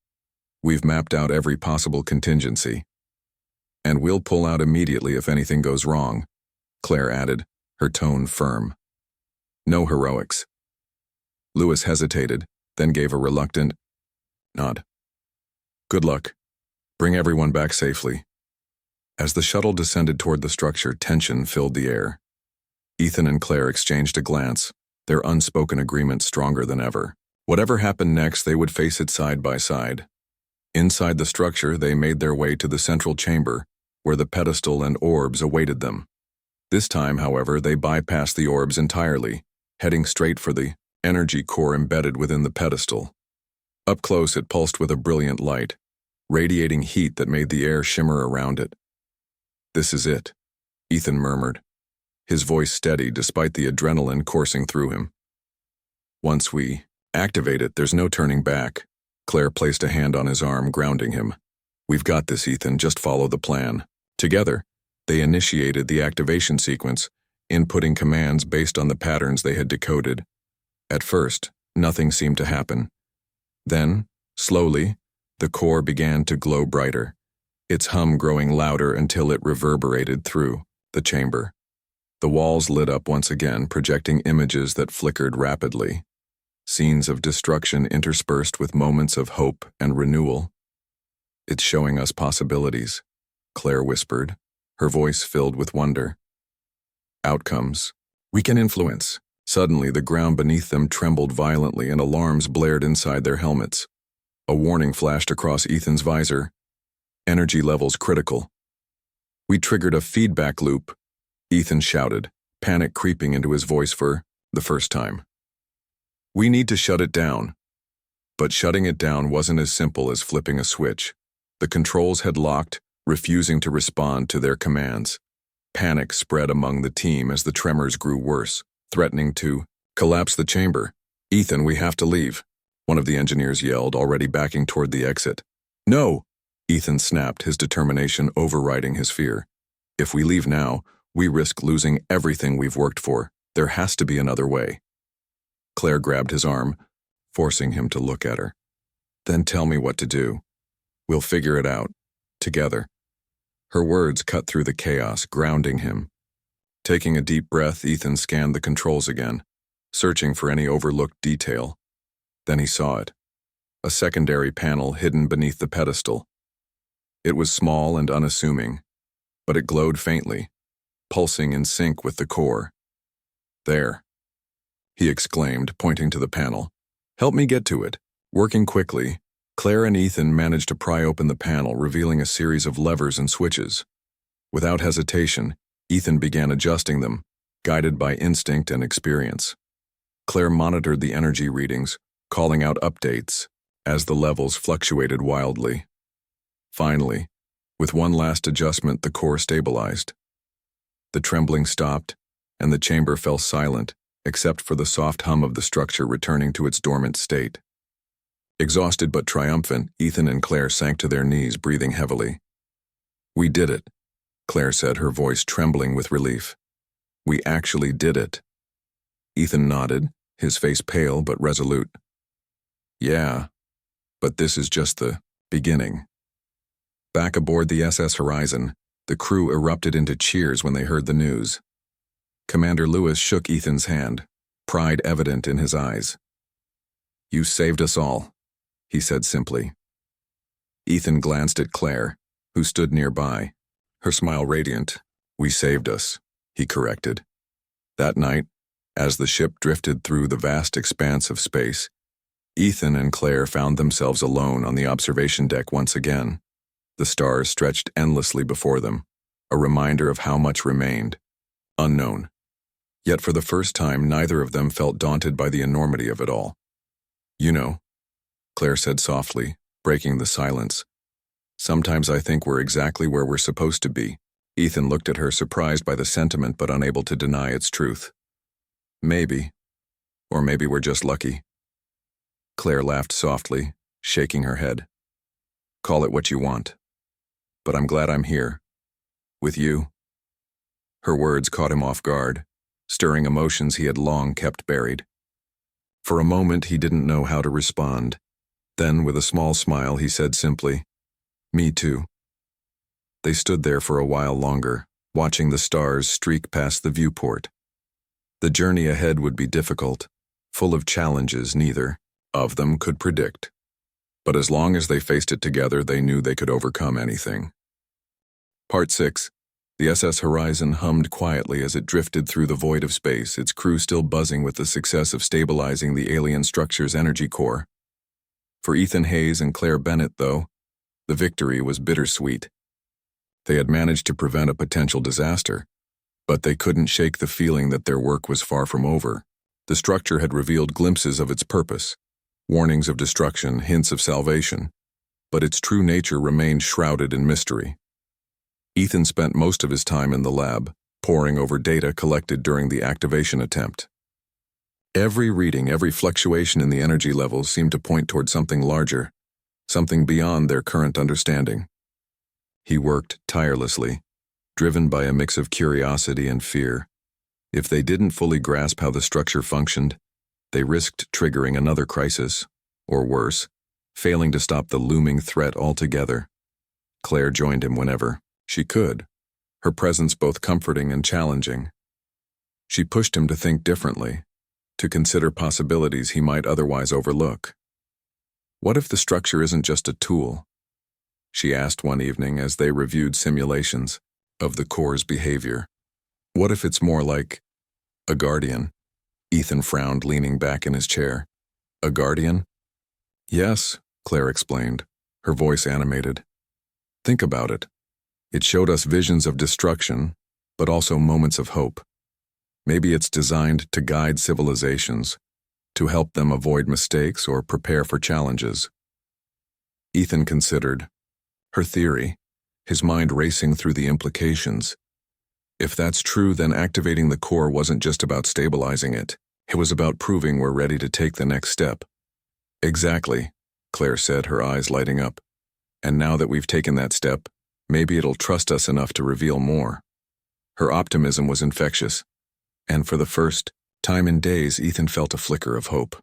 S1: "We've mapped out every possible contingency. And we'll pull out immediately if anything goes wrong," Claire added, her tone firm. "No heroics." Lewis hesitated, then gave a reluctant nod. "Good luck. Bring everyone back safely." As the shuttle descended toward the structure, tension filled the air. Ethan and Claire exchanged a glance, their unspoken agreement stronger than ever. Whatever happened next, they would face it side by side. Inside the structure, they made their way to the central chamber, where the pedestal and orbs awaited them. This time, however, they bypassed the orbs entirely, heading straight for the energy core embedded within the pedestal. Up close, it pulsed with a brilliant light, radiating heat that made the air shimmer around it. "This is it," Ethan murmured, his voice steady despite the adrenaline coursing through him. "Once we activate it, there's no turning back." Claire placed a hand on his arm, grounding him. "We've got this, Ethan, just follow the plan." Together, they initiated the activation sequence, inputting commands based on the patterns they had decoded. At first, nothing seemed to happen. Then, slowly, the core began to glow brighter, its hum growing louder until it reverberated through the chamber. The walls lit up once again, projecting images that flickered rapidly, scenes of destruction interspersed with moments of hope and renewal. "It's showing us possibilities," Claire whispered, her voice filled with wonder. "Outcomes we can influence." Suddenly, the ground beneath them trembled violently and alarms blared inside their helmets. A warning flashed across Ethan's visor. "Energy levels critical." "We triggered a feedback loop," Ethan shouted, panic creeping into his voice for the first time. "We need to shut it down." But shutting it down wasn't as simple as flipping a switch. The controls had locked, refusing to respond to their commands. Panic spread among the team as the tremors grew worse, threatening to collapse the chamber. "Ethan, we have to leave," one of the engineers yelled, already backing toward the exit. "No!" Ethan snapped, his determination overriding his fear. "If we leave now, we risk losing everything we've worked for. There has to be another way." Claire grabbed his arm, forcing him to look at her. "Then tell me what to do. We'll figure it out. Together." Her words cut through the chaos, grounding him. Taking a deep breath, Ethan scanned the controls again, searching for any overlooked detail. Then he saw it. A secondary panel hidden beneath the pedestal. It was small and unassuming, but it glowed faintly, pulsing in sync with the core. "There," he exclaimed, pointing to the panel. "Help me get to it." Working quickly, Claire and Ethan managed to pry open the panel, revealing a series of levers and switches. Without hesitation, Ethan began adjusting them, guided by instinct and experience. Claire monitored the energy readings, calling out updates as the levels fluctuated wildly. Finally, with one last adjustment, the core stabilized. The trembling stopped, and the chamber fell silent, except for the soft hum of the structure returning to its dormant state. Exhausted but triumphant, Ethan and Claire sank to their knees, breathing heavily. "We did it," Claire said, her voice trembling with relief. "We actually did it." Ethan nodded, his face pale but resolute. "Yeah, but this is just the beginning." Back aboard the SS Horizon, the crew erupted into cheers when they heard the news. Commander Lewis shook Ethan's hand, pride evident in his eyes. "You saved us all," he said simply. Ethan glanced at Claire, who stood nearby, her smile radiant. "We saved us," he corrected. That night, as the ship drifted through the vast expanse of space, Ethan and Claire found themselves alone on the observation deck once again. The stars stretched endlessly before them, a reminder of how much remained unknown. Yet for the first time, neither of them felt daunted by the enormity of it all. "You know," Claire said softly, breaking the silence, "sometimes I think we're exactly where we're supposed to be." Ethan looked at her, surprised by the sentiment but unable to deny its truth. "Maybe. Or maybe we're just lucky." Claire laughed softly, shaking her head. "Call it what you want. But I'm glad I'm here. With you." Her words caught him off guard, stirring emotions he had long kept buried. For a moment, he didn't know how to respond. Then, with a small smile, he said simply, "Me too." They stood there for a while longer, watching the stars streak past the viewport. The journey ahead would be difficult, full of challenges neither of them could predict. But as long as they faced it together, they knew they could overcome anything. Part 6. The SS Horizon hummed quietly as it drifted through the void of space, its crew still buzzing with the success of stabilizing the alien structure's energy core. For Ethan Hayes and Claire Bennett, though, the victory was bittersweet. They had managed to prevent a potential disaster, but they couldn't shake the feeling that their work was far from over. The structure had revealed glimpses of its purpose, warnings of destruction, hints of salvation, but its true nature remained shrouded in mystery. Ethan spent most of his time in the lab, poring over data collected during the activation attempt. Every reading, every fluctuation in the energy levels seemed to point toward something larger, something beyond their current understanding. He worked tirelessly, driven by a mix of curiosity and fear. If they didn't fully grasp how the structure functioned, they risked triggering another crisis, or worse, failing to stop the looming threat altogether. Claire joined him whenever she could, her presence both comforting and challenging. She pushed him to think differently, to consider possibilities he might otherwise overlook. What if the structure isn't just a tool? She asked one evening as they reviewed simulations of the core's behavior. What if it's more like a guardian? Ethan frowned, leaning back in his chair. A guardian? Yes, Claire explained, her voice animated. Think about it. It showed us visions of destruction, but also moments of hope. Maybe it's designed to guide civilizations, to help them avoid mistakes or prepare for challenges. Ethan considered her theory, his mind racing through the implications. If that's true, then activating the core wasn't just about stabilizing it. It was about proving we're ready to take the next step. Exactly, Claire said, her eyes lighting up. And now that we've taken that step, maybe it'll trust us enough to reveal more. Her optimism was infectious, and for the first time in days, Ethan felt a flicker of hope.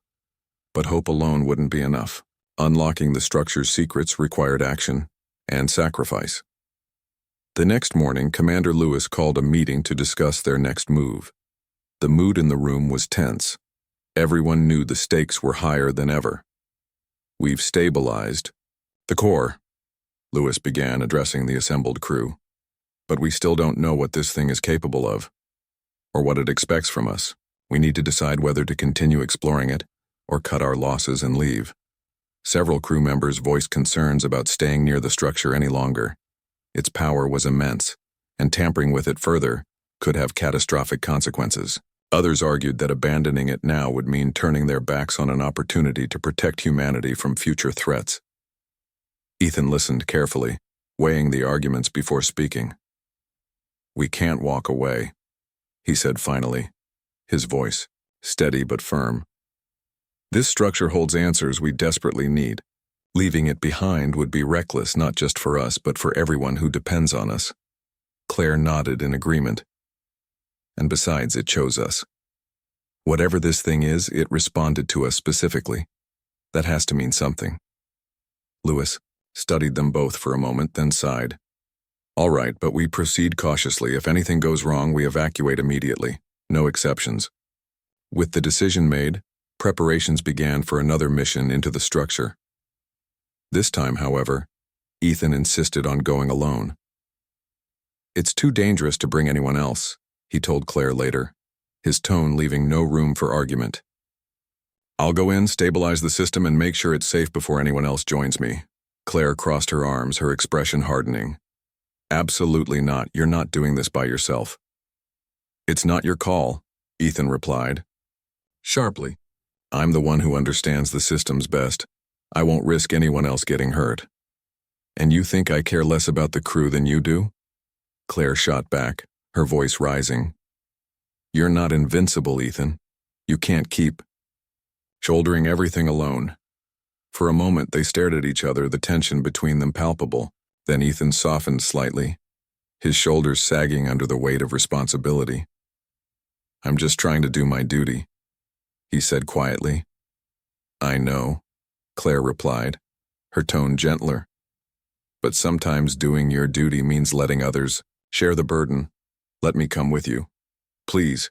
S1: But hope alone wouldn't be enough. Unlocking the structure's secrets required action and sacrifice. The next morning, Commander Lewis called a meeting to discuss their next move. The mood in the room was tense. Everyone knew the stakes were higher than ever. We've stabilized the core, Lewis began, addressing the assembled crew. But we still don't know what this thing is capable of, or what it expects from us. We need to decide whether to continue exploring it, or cut our losses and leave. Several crew members voiced concerns about staying near the structure any longer. Its power was immense, and tampering with it further could have catastrophic consequences. Others argued that abandoning it now would mean turning their backs on an opportunity to protect humanity from future threats. Ethan listened carefully, weighing the arguments before speaking. We can't walk away, he said finally, his voice steady but firm. This structure holds answers we desperately need. Leaving it behind would be reckless, not just for us, but for everyone who depends on us. Claire nodded in agreement. And besides, it chose us. Whatever this thing is, it responded to us specifically. That has to mean something. Lewis studied them both for a moment, then sighed. All right, but we proceed cautiously. If anything goes wrong, we evacuate immediately. No exceptions. With the decision made, preparations began for another mission into the structure. This time, however, Ethan insisted on going alone. It's too dangerous to bring anyone else, he told Claire later, his tone leaving no room for argument. I'll go in, stabilize the system, and make sure it's safe before anyone else joins me. Claire crossed her arms, her expression hardening. Absolutely not. You're not doing this by yourself. It's not your call, Ethan replied, sharply. I'm the one who understands the systems best. I won't risk anyone else getting hurt. And you think I care less about the crew than you do? Claire shot back, her voice rising. You're not invincible, Ethan. You can't keep shouldering everything alone. For a moment, they stared at each other, the tension between them palpable. Then Ethan softened slightly, his shoulders sagging under the weight of responsibility. I'm just trying to do my duty, he said quietly. I know, Claire replied, her tone gentler. But sometimes doing your duty means letting others share the burden. Let me come with you, please.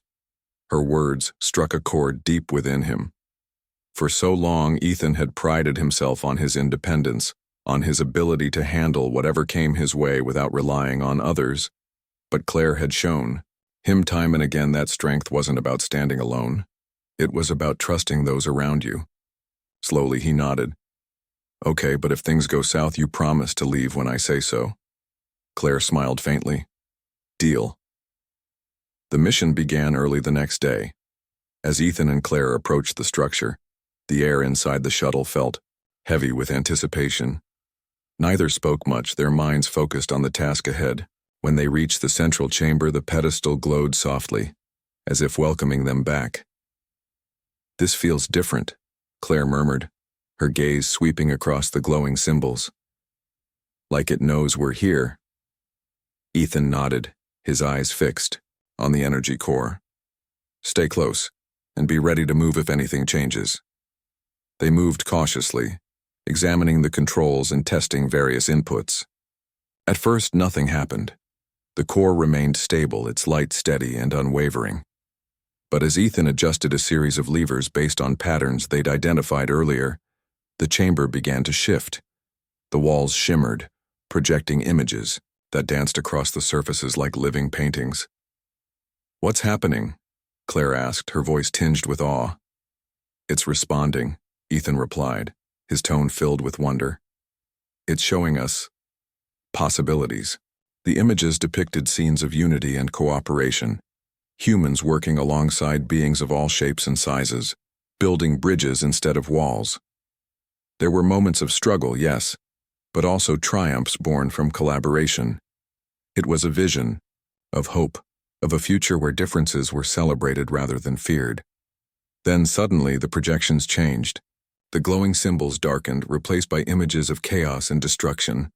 S1: Her words struck a chord deep within him. For so long, Ethan had prided himself on his independence, on his ability to handle whatever came his way without relying on others. But Claire had shown him time and again that strength wasn't about standing alone. It was about trusting those around you. Slowly he nodded. Okay, but if things go south, you promise to leave when I say so. Claire smiled faintly. Deal. The mission began early the next day. As Ethan and Claire approached the structure, the air inside the shuttle felt heavy with anticipation. Neither spoke much, their minds focused on the task ahead. When they reached the central chamber, the pedestal glowed softly, as if welcoming them back. "This feels different," Claire murmured, her gaze sweeping across the glowing symbols. "Like it knows we're here." Ethan nodded, his eyes fixed on the energy core. "Stay close, and be ready to move if anything changes." They moved cautiously, examining the controls and testing various inputs. At first, nothing happened. The core remained stable, its light steady and unwavering. But as Ethan adjusted a series of levers based on patterns they'd identified earlier, the chamber began to shift. The walls shimmered, projecting images that danced across the surfaces like living paintings. "What's happening?" Claire asked, her voice tinged with awe. "It's responding," Ethan replied, his tone filled with wonder. "It's showing us possibilities." The images depicted scenes of unity and cooperation, humans working alongside beings of all shapes and sizes, building bridges instead of walls. There were moments of struggle, yes, but also triumphs born from collaboration. It was a vision of hope, of a future where differences were celebrated rather than feared. Then suddenly the projections changed. The glowing symbols darkened, replaced by images of chaos and destruction.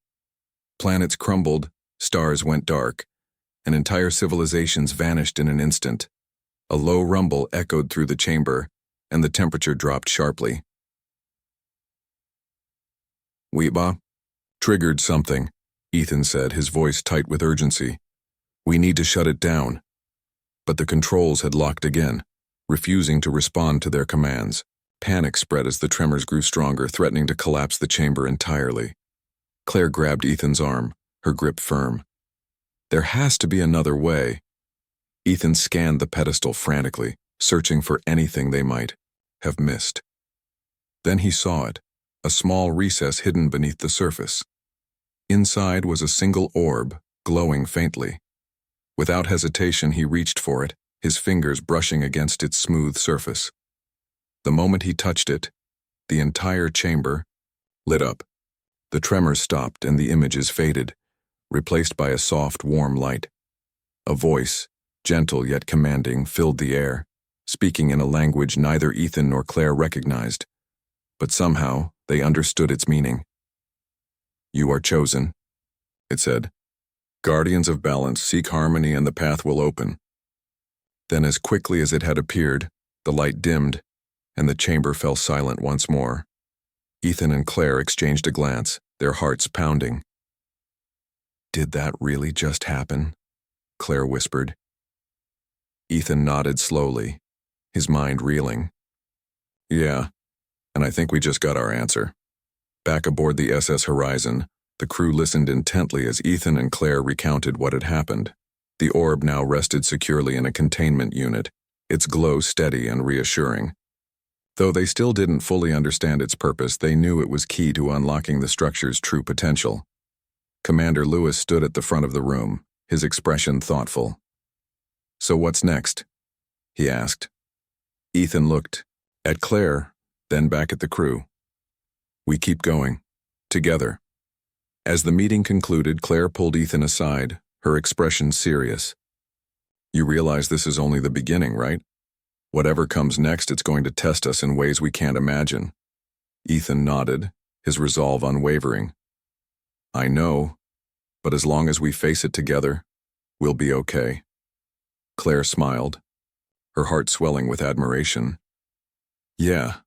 S1: Planets crumbled, stars went dark, and entire civilizations vanished in an instant. A low rumble echoed through the chamber, and the temperature dropped sharply. "Weeba triggered something," Ethan said, his voice tight with urgency. "We need to shut it down." But the controls had locked again, refusing to respond to their commands. Panic spread as the tremors grew stronger, threatening to collapse the chamber entirely. Claire grabbed Ethan's arm, her grip firm. "There has to be another way." Ethan scanned the pedestal frantically, searching for anything they might have missed. Then he saw it, a small recess hidden beneath the surface. Inside was a single orb, glowing faintly. Without hesitation, he reached for it, his fingers brushing against its smooth surface. The moment he touched it, the entire chamber lit up. The tremors stopped and the images faded, replaced by a soft, warm light. A voice, gentle yet commanding, filled the air, speaking in a language neither Ethan nor Claire recognized, but somehow they understood its meaning. "You are chosen," it said. "Guardians of balance, seek harmony and the path will open." Then, as quickly as it had appeared, the light dimmed, and the chamber fell silent once more. Ethan and Claire exchanged a glance, their hearts pounding. "Did that really just happen?" Claire whispered. Ethan nodded slowly, his mind reeling. "Yeah, and I think we just got our answer." Back aboard the SS Horizon, the crew listened intently as Ethan and Claire recounted what had happened. The orb now rested securely in a containment unit, its glow steady and reassuring. Though they still didn't fully understand its purpose, they knew it was key to unlocking the structure's true potential. Commander Lewis stood at the front of the room, his expression thoughtful. "So what's next?" he asked. Ethan looked at Claire, then back at the crew. "We keep going, together." As the meeting concluded, Claire pulled Ethan aside, her expression serious. "You realize this is only the beginning, right? Whatever comes next, it's going to test us in ways we can't imagine." Ethan nodded, his resolve unwavering. "I know, but as long as we face it together, we'll be okay." Claire smiled, her heart swelling with admiration. "Yeah,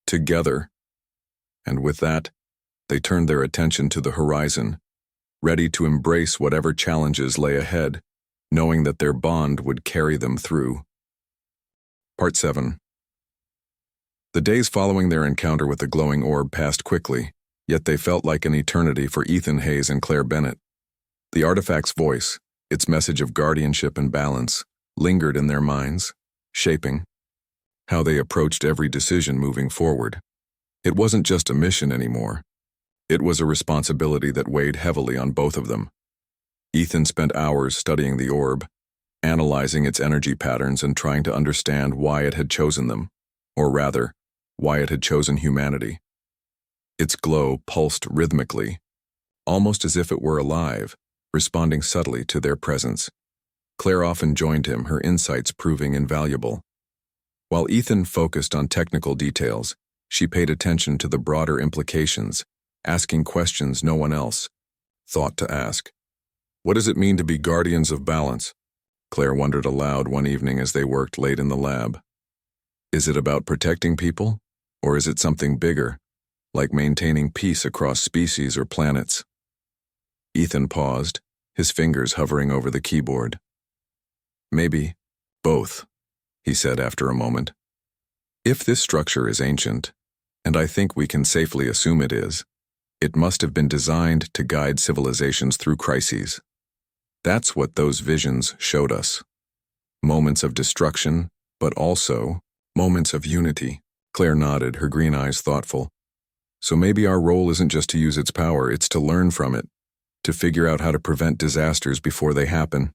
S1: together." And with that, they turned their attention to the horizon, ready to embrace whatever challenges lay ahead, knowing that their bond would carry them through. Part 7. The days following their encounter with the glowing orb passed quickly, yet they felt like an eternity for Ethan Hayes and Claire Bennett. The artifact's voice, its message of guardianship and balance, lingered in their minds, shaping how they approached every decision moving forward. It wasn't just a mission anymore. It was a responsibility that weighed heavily on both of them. Ethan spent hours studying the orb, analyzing its energy patterns and trying to understand why it had chosen them, or rather, why it had chosen humanity. Its glow pulsed rhythmically, almost as if it were alive, responding subtly to their presence. Claire often joined him, her insights proving invaluable. While Ethan focused on technical details, she paid attention to the broader implications, asking questions no one else thought to ask. What does it mean to be guardians of balance? Claire wondered aloud one evening as they worked late in the lab. Is it about protecting people, or is it something bigger, like maintaining peace across species or planets? Ethan paused, his fingers hovering over the keyboard. Maybe both, he said after a moment. If this structure is ancient, and I think we can safely assume it is, it must have been designed to guide civilizations through crises. That's what those visions showed us. Moments of destruction, but also moments of unity. Claire nodded, her green eyes thoughtful. So maybe our role isn't just to use its power, it's to learn from it, to figure out how to prevent disasters before they happen.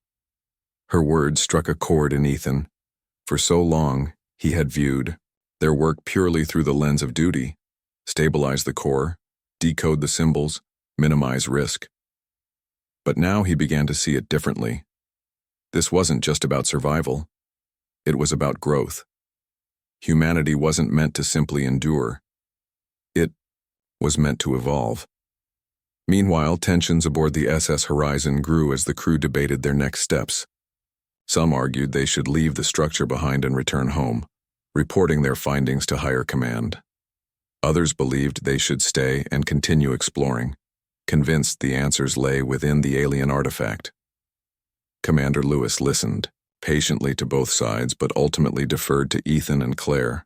S1: Her words struck a chord in Ethan. For so long, he had viewed their work purely through the lens of duty: stabilize the core, decode the symbols, minimize risk. But now he began to see it differently. This wasn't just about survival. It was about growth. Humanity wasn't meant to simply endure. It was meant to evolve. Meanwhile, tensions aboard the SS Horizon grew as the crew debated their next steps. Some argued they should leave the structure behind and return home, reporting their findings to higher command. Others believed they should stay and continue exploring, convinced the answers lay within the alien artifact. Commander Lewis listened patiently to both sides, but ultimately deferred to Ethan and Claire.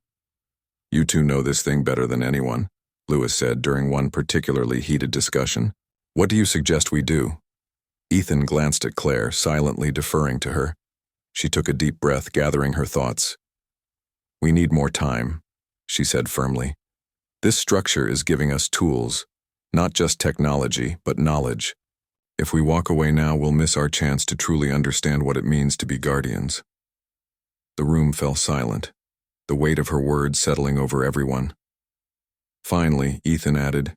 S1: You two know this thing better than anyone, Lewis said during one particularly heated discussion. What do you suggest we do? Ethan glanced at Claire, silently deferring to her. She took a deep breath, gathering her thoughts. We need more time, she said firmly. This structure is giving us tools, not just technology, but knowledge. If we walk away now, we'll miss our chance to truly understand what it means to be guardians. The room fell silent, the weight of her words settling over everyone. Finally, Ethan added,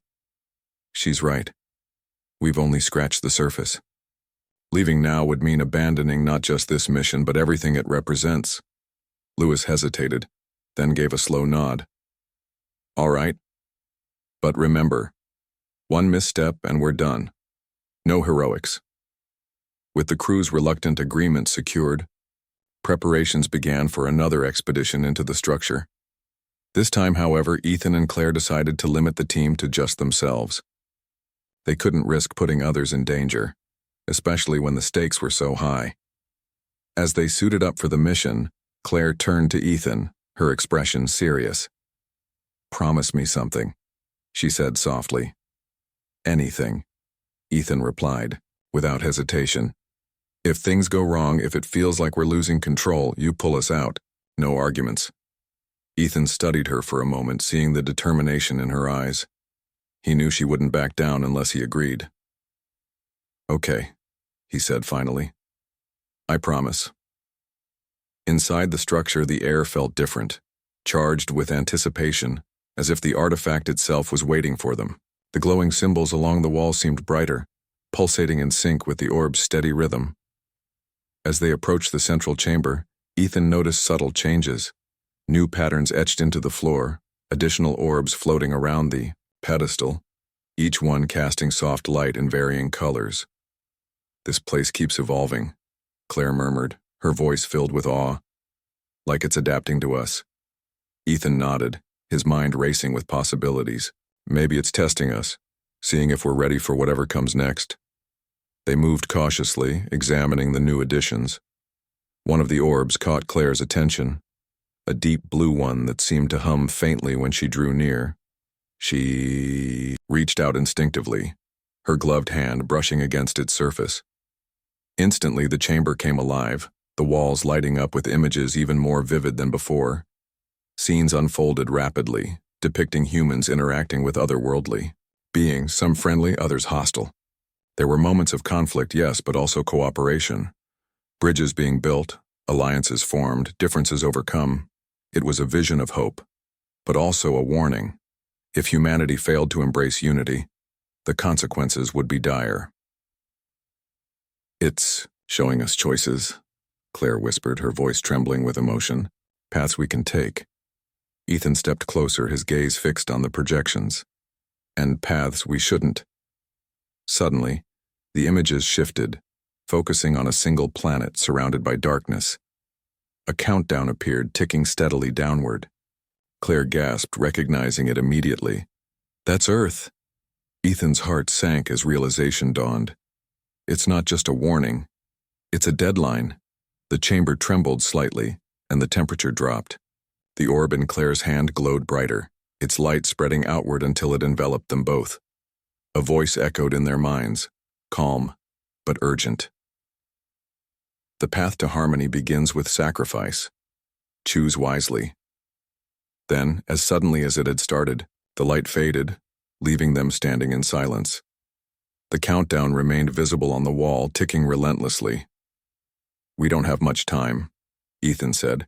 S1: She's right. We've only scratched the surface. Leaving now would mean abandoning not just this mission, but everything it represents. Lewis hesitated, then gave a slow nod. All right. But remember, one misstep and we're done. No heroics. With the crew's reluctant agreement secured, preparations began for another expedition into the structure. This time, however, Ethan and Claire decided to limit the team to just themselves. They couldn't risk putting others in danger, especially when the stakes were so high. As they suited up for the mission, Claire turned to Ethan, her expression serious. Promise me something, she said softly. Anything, Ethan replied, without hesitation. If things go wrong, if it feels like we're losing control, you pull us out. No arguments. Ethan studied her for a moment, seeing the determination in her eyes. He knew she wouldn't back down unless he agreed. Okay, he said finally. I promise. Inside the structure, the air felt different, charged with anticipation, as if the artifact itself was waiting for them. The glowing symbols along the wall seemed brighter, pulsating in sync with the orb's steady rhythm. As they approached the central chamber, Ethan noticed subtle changes. New patterns etched into the floor, additional orbs floating around the pedestal, each one casting soft light in varying colors. This place keeps evolving, Claire murmured, her voice filled with awe. Like it's adapting to us. Ethan nodded, his mind racing with possibilities. Maybe it's testing us, seeing if we're ready for whatever comes next. They moved cautiously, examining the new additions. One of the orbs caught Claire's attention, a deep blue one that seemed to hum faintly when she drew near. She reached out instinctively, her gloved hand brushing against its surface. Instantly, the chamber came alive, the walls lighting up with images even more vivid than before. Scenes unfolded rapidly, depicting humans interacting with otherworldly beings, some friendly, others hostile. There were moments of conflict, yes, but also cooperation. Bridges being built, alliances formed, differences overcome. It was a vision of hope, but also a warning. If humanity failed to embrace unity, the consequences would be dire. It's showing us choices, Claire whispered, her voice trembling with emotion. Paths we can take. Ethan stepped closer, his gaze fixed on the projections. And paths we shouldn't. Suddenly, the images shifted, focusing on a single planet surrounded by darkness. A countdown appeared, ticking steadily downward. Claire gasped, recognizing it immediately. That's Earth. Ethan's heart sank as realization dawned. It's not just a warning. It's a deadline. The chamber trembled slightly, and the temperature dropped. The orb in Claire's hand glowed brighter, its light spreading outward until it enveloped them both. A voice echoed in their minds, calm, but urgent. The path to harmony begins with sacrifice. Choose wisely. Then, as suddenly as it had started, the light faded, leaving them standing in silence. The countdown remained visible on the wall, ticking relentlessly. We don't have much time, Ethan said,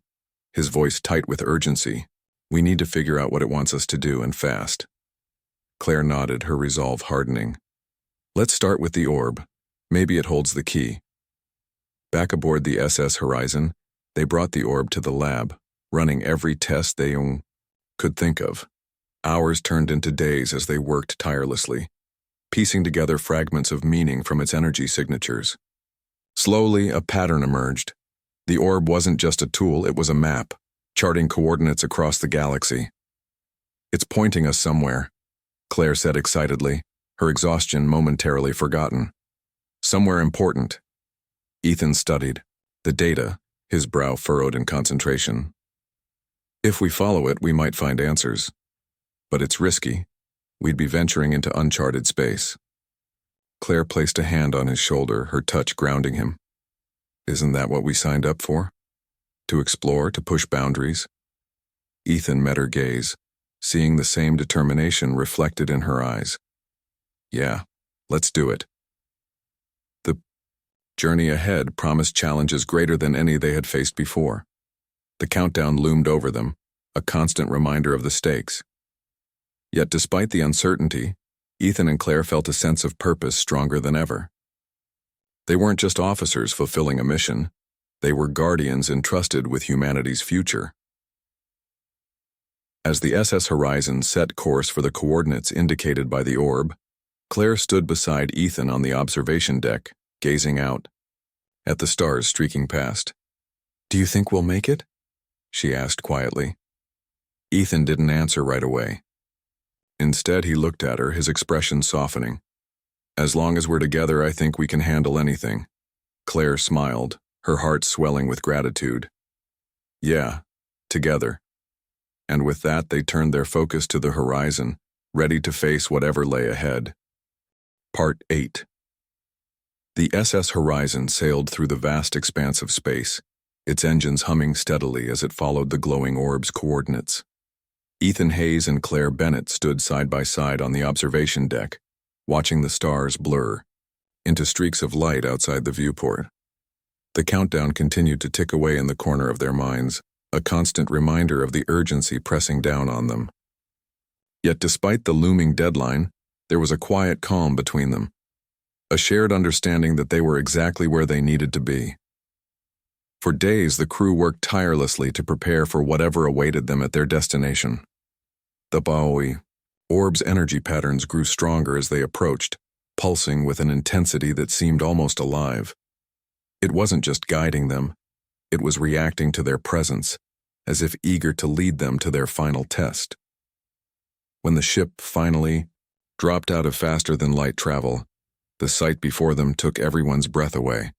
S1: his voice tight with urgency. We need to figure out what it wants us to do, and fast. Claire nodded, her resolve hardening. Let's start with the orb. Maybe it holds the key. Back aboard the SS Horizon, they brought the orb to the lab, running every test they could think of. Hours turned into days as they worked tirelessly, piecing together fragments of meaning from its energy signatures. Slowly, a pattern emerged. The orb wasn't just a tool, it was a map, charting coordinates across the galaxy. It's pointing us somewhere, Claire said excitedly, her exhaustion momentarily forgotten. Somewhere important. Ethan studied the data, his brow furrowed in concentration. If we follow it, we might find answers. But it's risky. We'd be venturing into uncharted space. Claire placed a hand on his shoulder, her touch grounding him. Isn't that what we signed up for? To explore, to push boundaries? Ethan met her gaze, seeing the same determination reflected in her eyes. Yeah, let's do it. The journey ahead promised challenges greater than any they had faced before. The countdown loomed over them, a constant reminder of the stakes. Yet despite the uncertainty, Ethan and Claire felt a sense of purpose stronger than ever. They weren't just officers fulfilling a mission, they were guardians entrusted with humanity's future. As the SS Horizon set course for the coordinates indicated by the orb, Claire stood beside Ethan on the observation deck, gazing out at the stars streaking past. Do you think we'll make it? She asked quietly. Ethan didn't answer right away. Instead, he looked at her, his expression softening. As long as we're together, I think we can handle anything. Claire smiled, her heart swelling with gratitude. Yeah, together. And with that, they turned their focus to the horizon, ready to face whatever lay ahead. Part 8. The SS Horizon sailed through the vast expanse of space, its engines humming steadily as it followed the glowing orb's coordinates. Ethan Hayes and Claire Bennett stood side by side on the observation deck, watching the stars blur into streaks of light outside the viewport. The countdown continued to tick away in the corner of their minds, a constant reminder of the urgency pressing down on them. Yet despite the looming deadline, there was a quiet calm between them, a shared understanding that they were exactly where they needed to be. For days, the crew worked tirelessly to prepare for whatever awaited them at their destination. The Baoi orb's energy patterns grew stronger as they approached, pulsing with an intensity that seemed almost alive. It wasn't just guiding them, it was reacting to their presence, as if eager to lead them to their final test. When the ship finally dropped out of faster-than-light travel, the sight before them took everyone's breath away.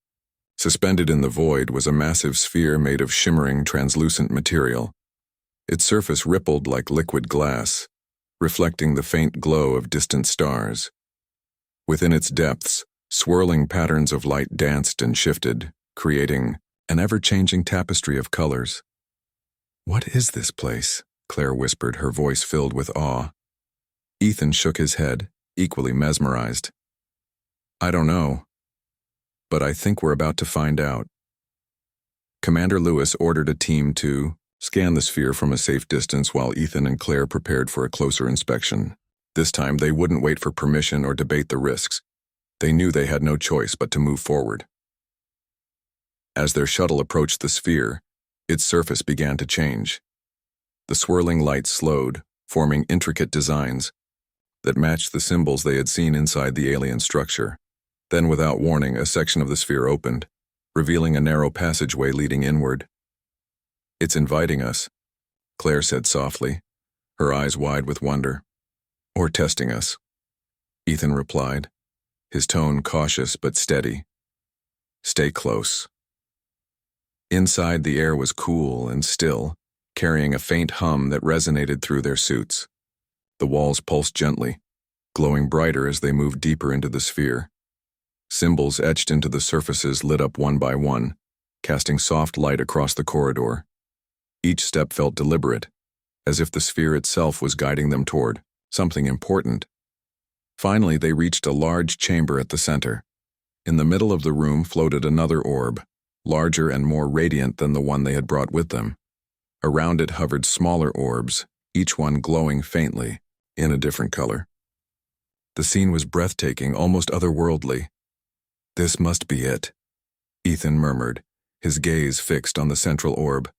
S1: Suspended in the void was a massive sphere made of shimmering, translucent material. Its surface rippled like liquid glass, reflecting the faint glow of distant stars. Within its depths, swirling patterns of light danced and shifted, creating an ever-changing tapestry of colors. "What is this place?" Claire whispered, her voice filled with awe. Ethan shook his head, equally mesmerized. "I don't know, but I think we're about to find out." Commander Lewis ordered a team to scan the sphere from a safe distance while Ethan and Claire prepared for a closer inspection. This time, they wouldn't wait for permission or debate the risks. They knew they had no choice but to move forward. As their shuttle approached the sphere, its surface began to change. The swirling lights slowed, forming intricate designs that matched the symbols they had seen inside the alien structure. Then, without warning, a section of the sphere opened, revealing a narrow passageway leading inward. "It's inviting us," Claire said softly, her eyes wide with wonder. "Or testing us," Ethan replied, his tone cautious but steady. "Stay close." Inside, the air was cool and still, carrying a faint hum that resonated through their suits. The walls pulsed gently, glowing brighter as they moved deeper into the sphere. Symbols etched into the surfaces lit up one by one, casting soft light across the corridor. Each step felt deliberate, as if the sphere itself was guiding them toward something important. Finally, they reached a large chamber at the center. In the middle of the room floated another orb, larger and more radiant than the one they had brought with them. Around it hovered smaller orbs, each one glowing faintly, in a different color. The scene was breathtaking, almost otherworldly. "This must be it," Ethan murmured, his gaze fixed on the central orb.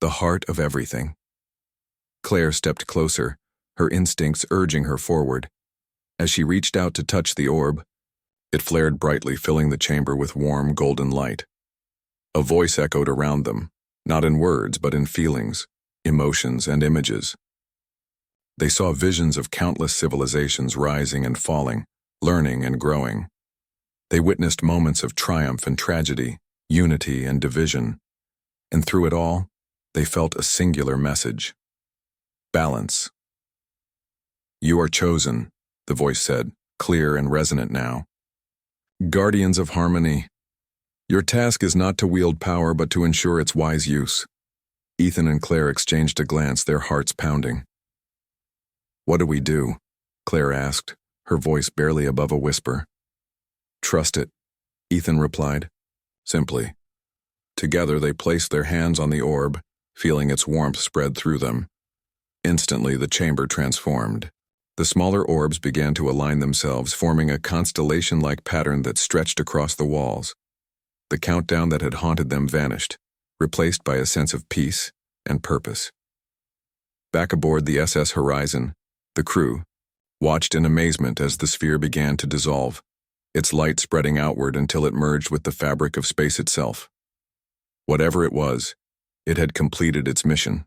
S1: "The heart of everything." Claire stepped closer, her instincts urging her forward. As she reached out to touch the orb, it flared brightly, filling the chamber with warm, golden light. A voice echoed around them, not in words but in feelings, emotions, and images. They saw visions of countless civilizations rising and falling, learning and growing. They witnessed moments of triumph and tragedy, unity and division. And through it all, they felt a singular message: balance. "You are chosen," the voice said, clear and resonant now. "Guardians of harmony. Your task is not to wield power but to ensure its wise use." Ethan and Claire exchanged a glance, their hearts pounding. "What do we do?" Claire asked, her voice barely above a whisper. "Trust it," Ethan replied, simply. Together they placed their hands on the orb, feeling its warmth spread through them. Instantly the chamber transformed. The smaller orbs began to align themselves, forming a constellation-like pattern that stretched across the walls. The countdown that had haunted them vanished, replaced by a sense of peace and purpose. Back aboard the SS Horizon, the crew watched in amazement as the sphere began to dissolve, its light spreading outward until it merged with the fabric of space itself. Whatever it was, it had completed its mission.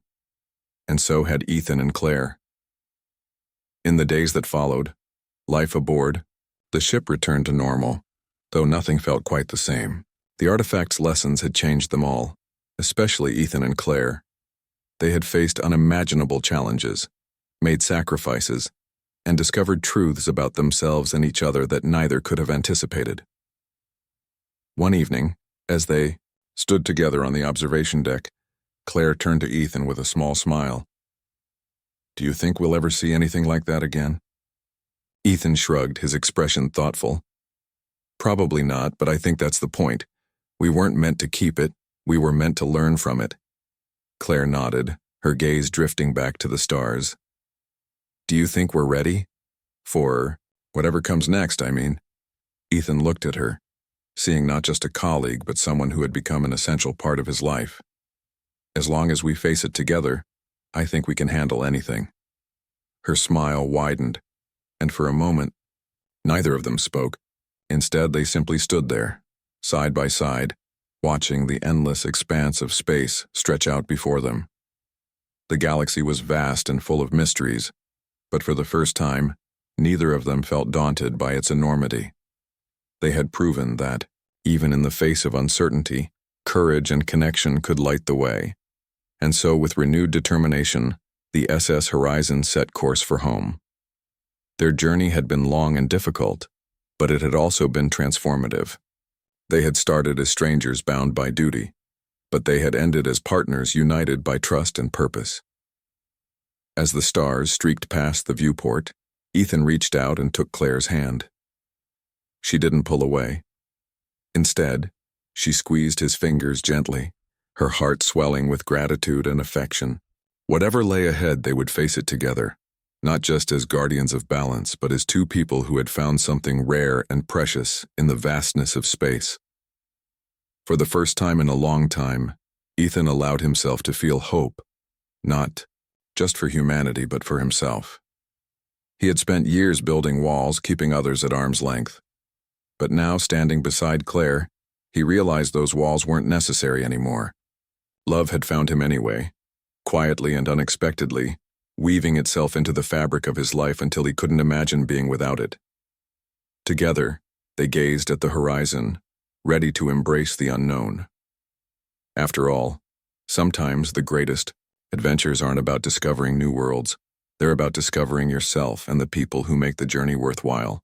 S1: And so had Ethan and Claire. In the days that followed, life aboard, the ship returned to normal, though nothing felt quite the same. The artifact's lessons had changed them all, especially Ethan and Claire. They had faced unimaginable challenges, made sacrifices, and discovered truths about themselves and each other that neither could have anticipated. One evening, as they stood together on the observation deck, Claire turned to Ethan with a small smile. "Do you think we'll ever see anything like that again?" Ethan shrugged, his expression thoughtful. "Probably not, but I think that's the point. We weren't meant to keep it, we were meant to learn from it." Claire nodded, her gaze drifting back to the stars. "Do you think we're ready? For whatever comes next, I mean." Ethan looked at her, seeing not just a colleague but someone who had become an essential part of his life. "As long as we face it together, I think we can handle anything." Her smile widened, and for a moment, neither of them spoke. Instead, they simply stood there, side by side, watching the endless expanse of space stretch out before them. The galaxy was vast and full of mysteries, but for the first time, neither of them felt daunted by its enormity. They had proven that, even in the face of uncertainty, courage and connection could light the way. And so, with renewed determination, the SS Horizon set course for home. Their journey had been long and difficult, but it had also been transformative. They had started as strangers bound by duty, but they had ended as partners united by trust and purpose. As the stars streaked past the viewport, Ethan reached out and took Claire's hand. She didn't pull away. Instead, she squeezed his fingers gently, her heart swelling with gratitude and affection. Whatever lay ahead, they would face it together, not just as guardians of balance, but as two people who had found something rare and precious in the vastness of space. For the first time in a long time, Ethan allowed himself to feel hope, not just for humanity, but for himself. He had spent years building walls, keeping others at arm's length. But now, standing beside Claire, he realized those walls weren't necessary anymore. Love had found him anyway, quietly and unexpectedly, weaving itself into the fabric of his life until he couldn't imagine being without it. Together, they gazed at the horizon, ready to embrace the unknown. After all, sometimes the greatest adventures aren't about discovering new worlds. They're about discovering yourself and the people who make the journey worthwhile.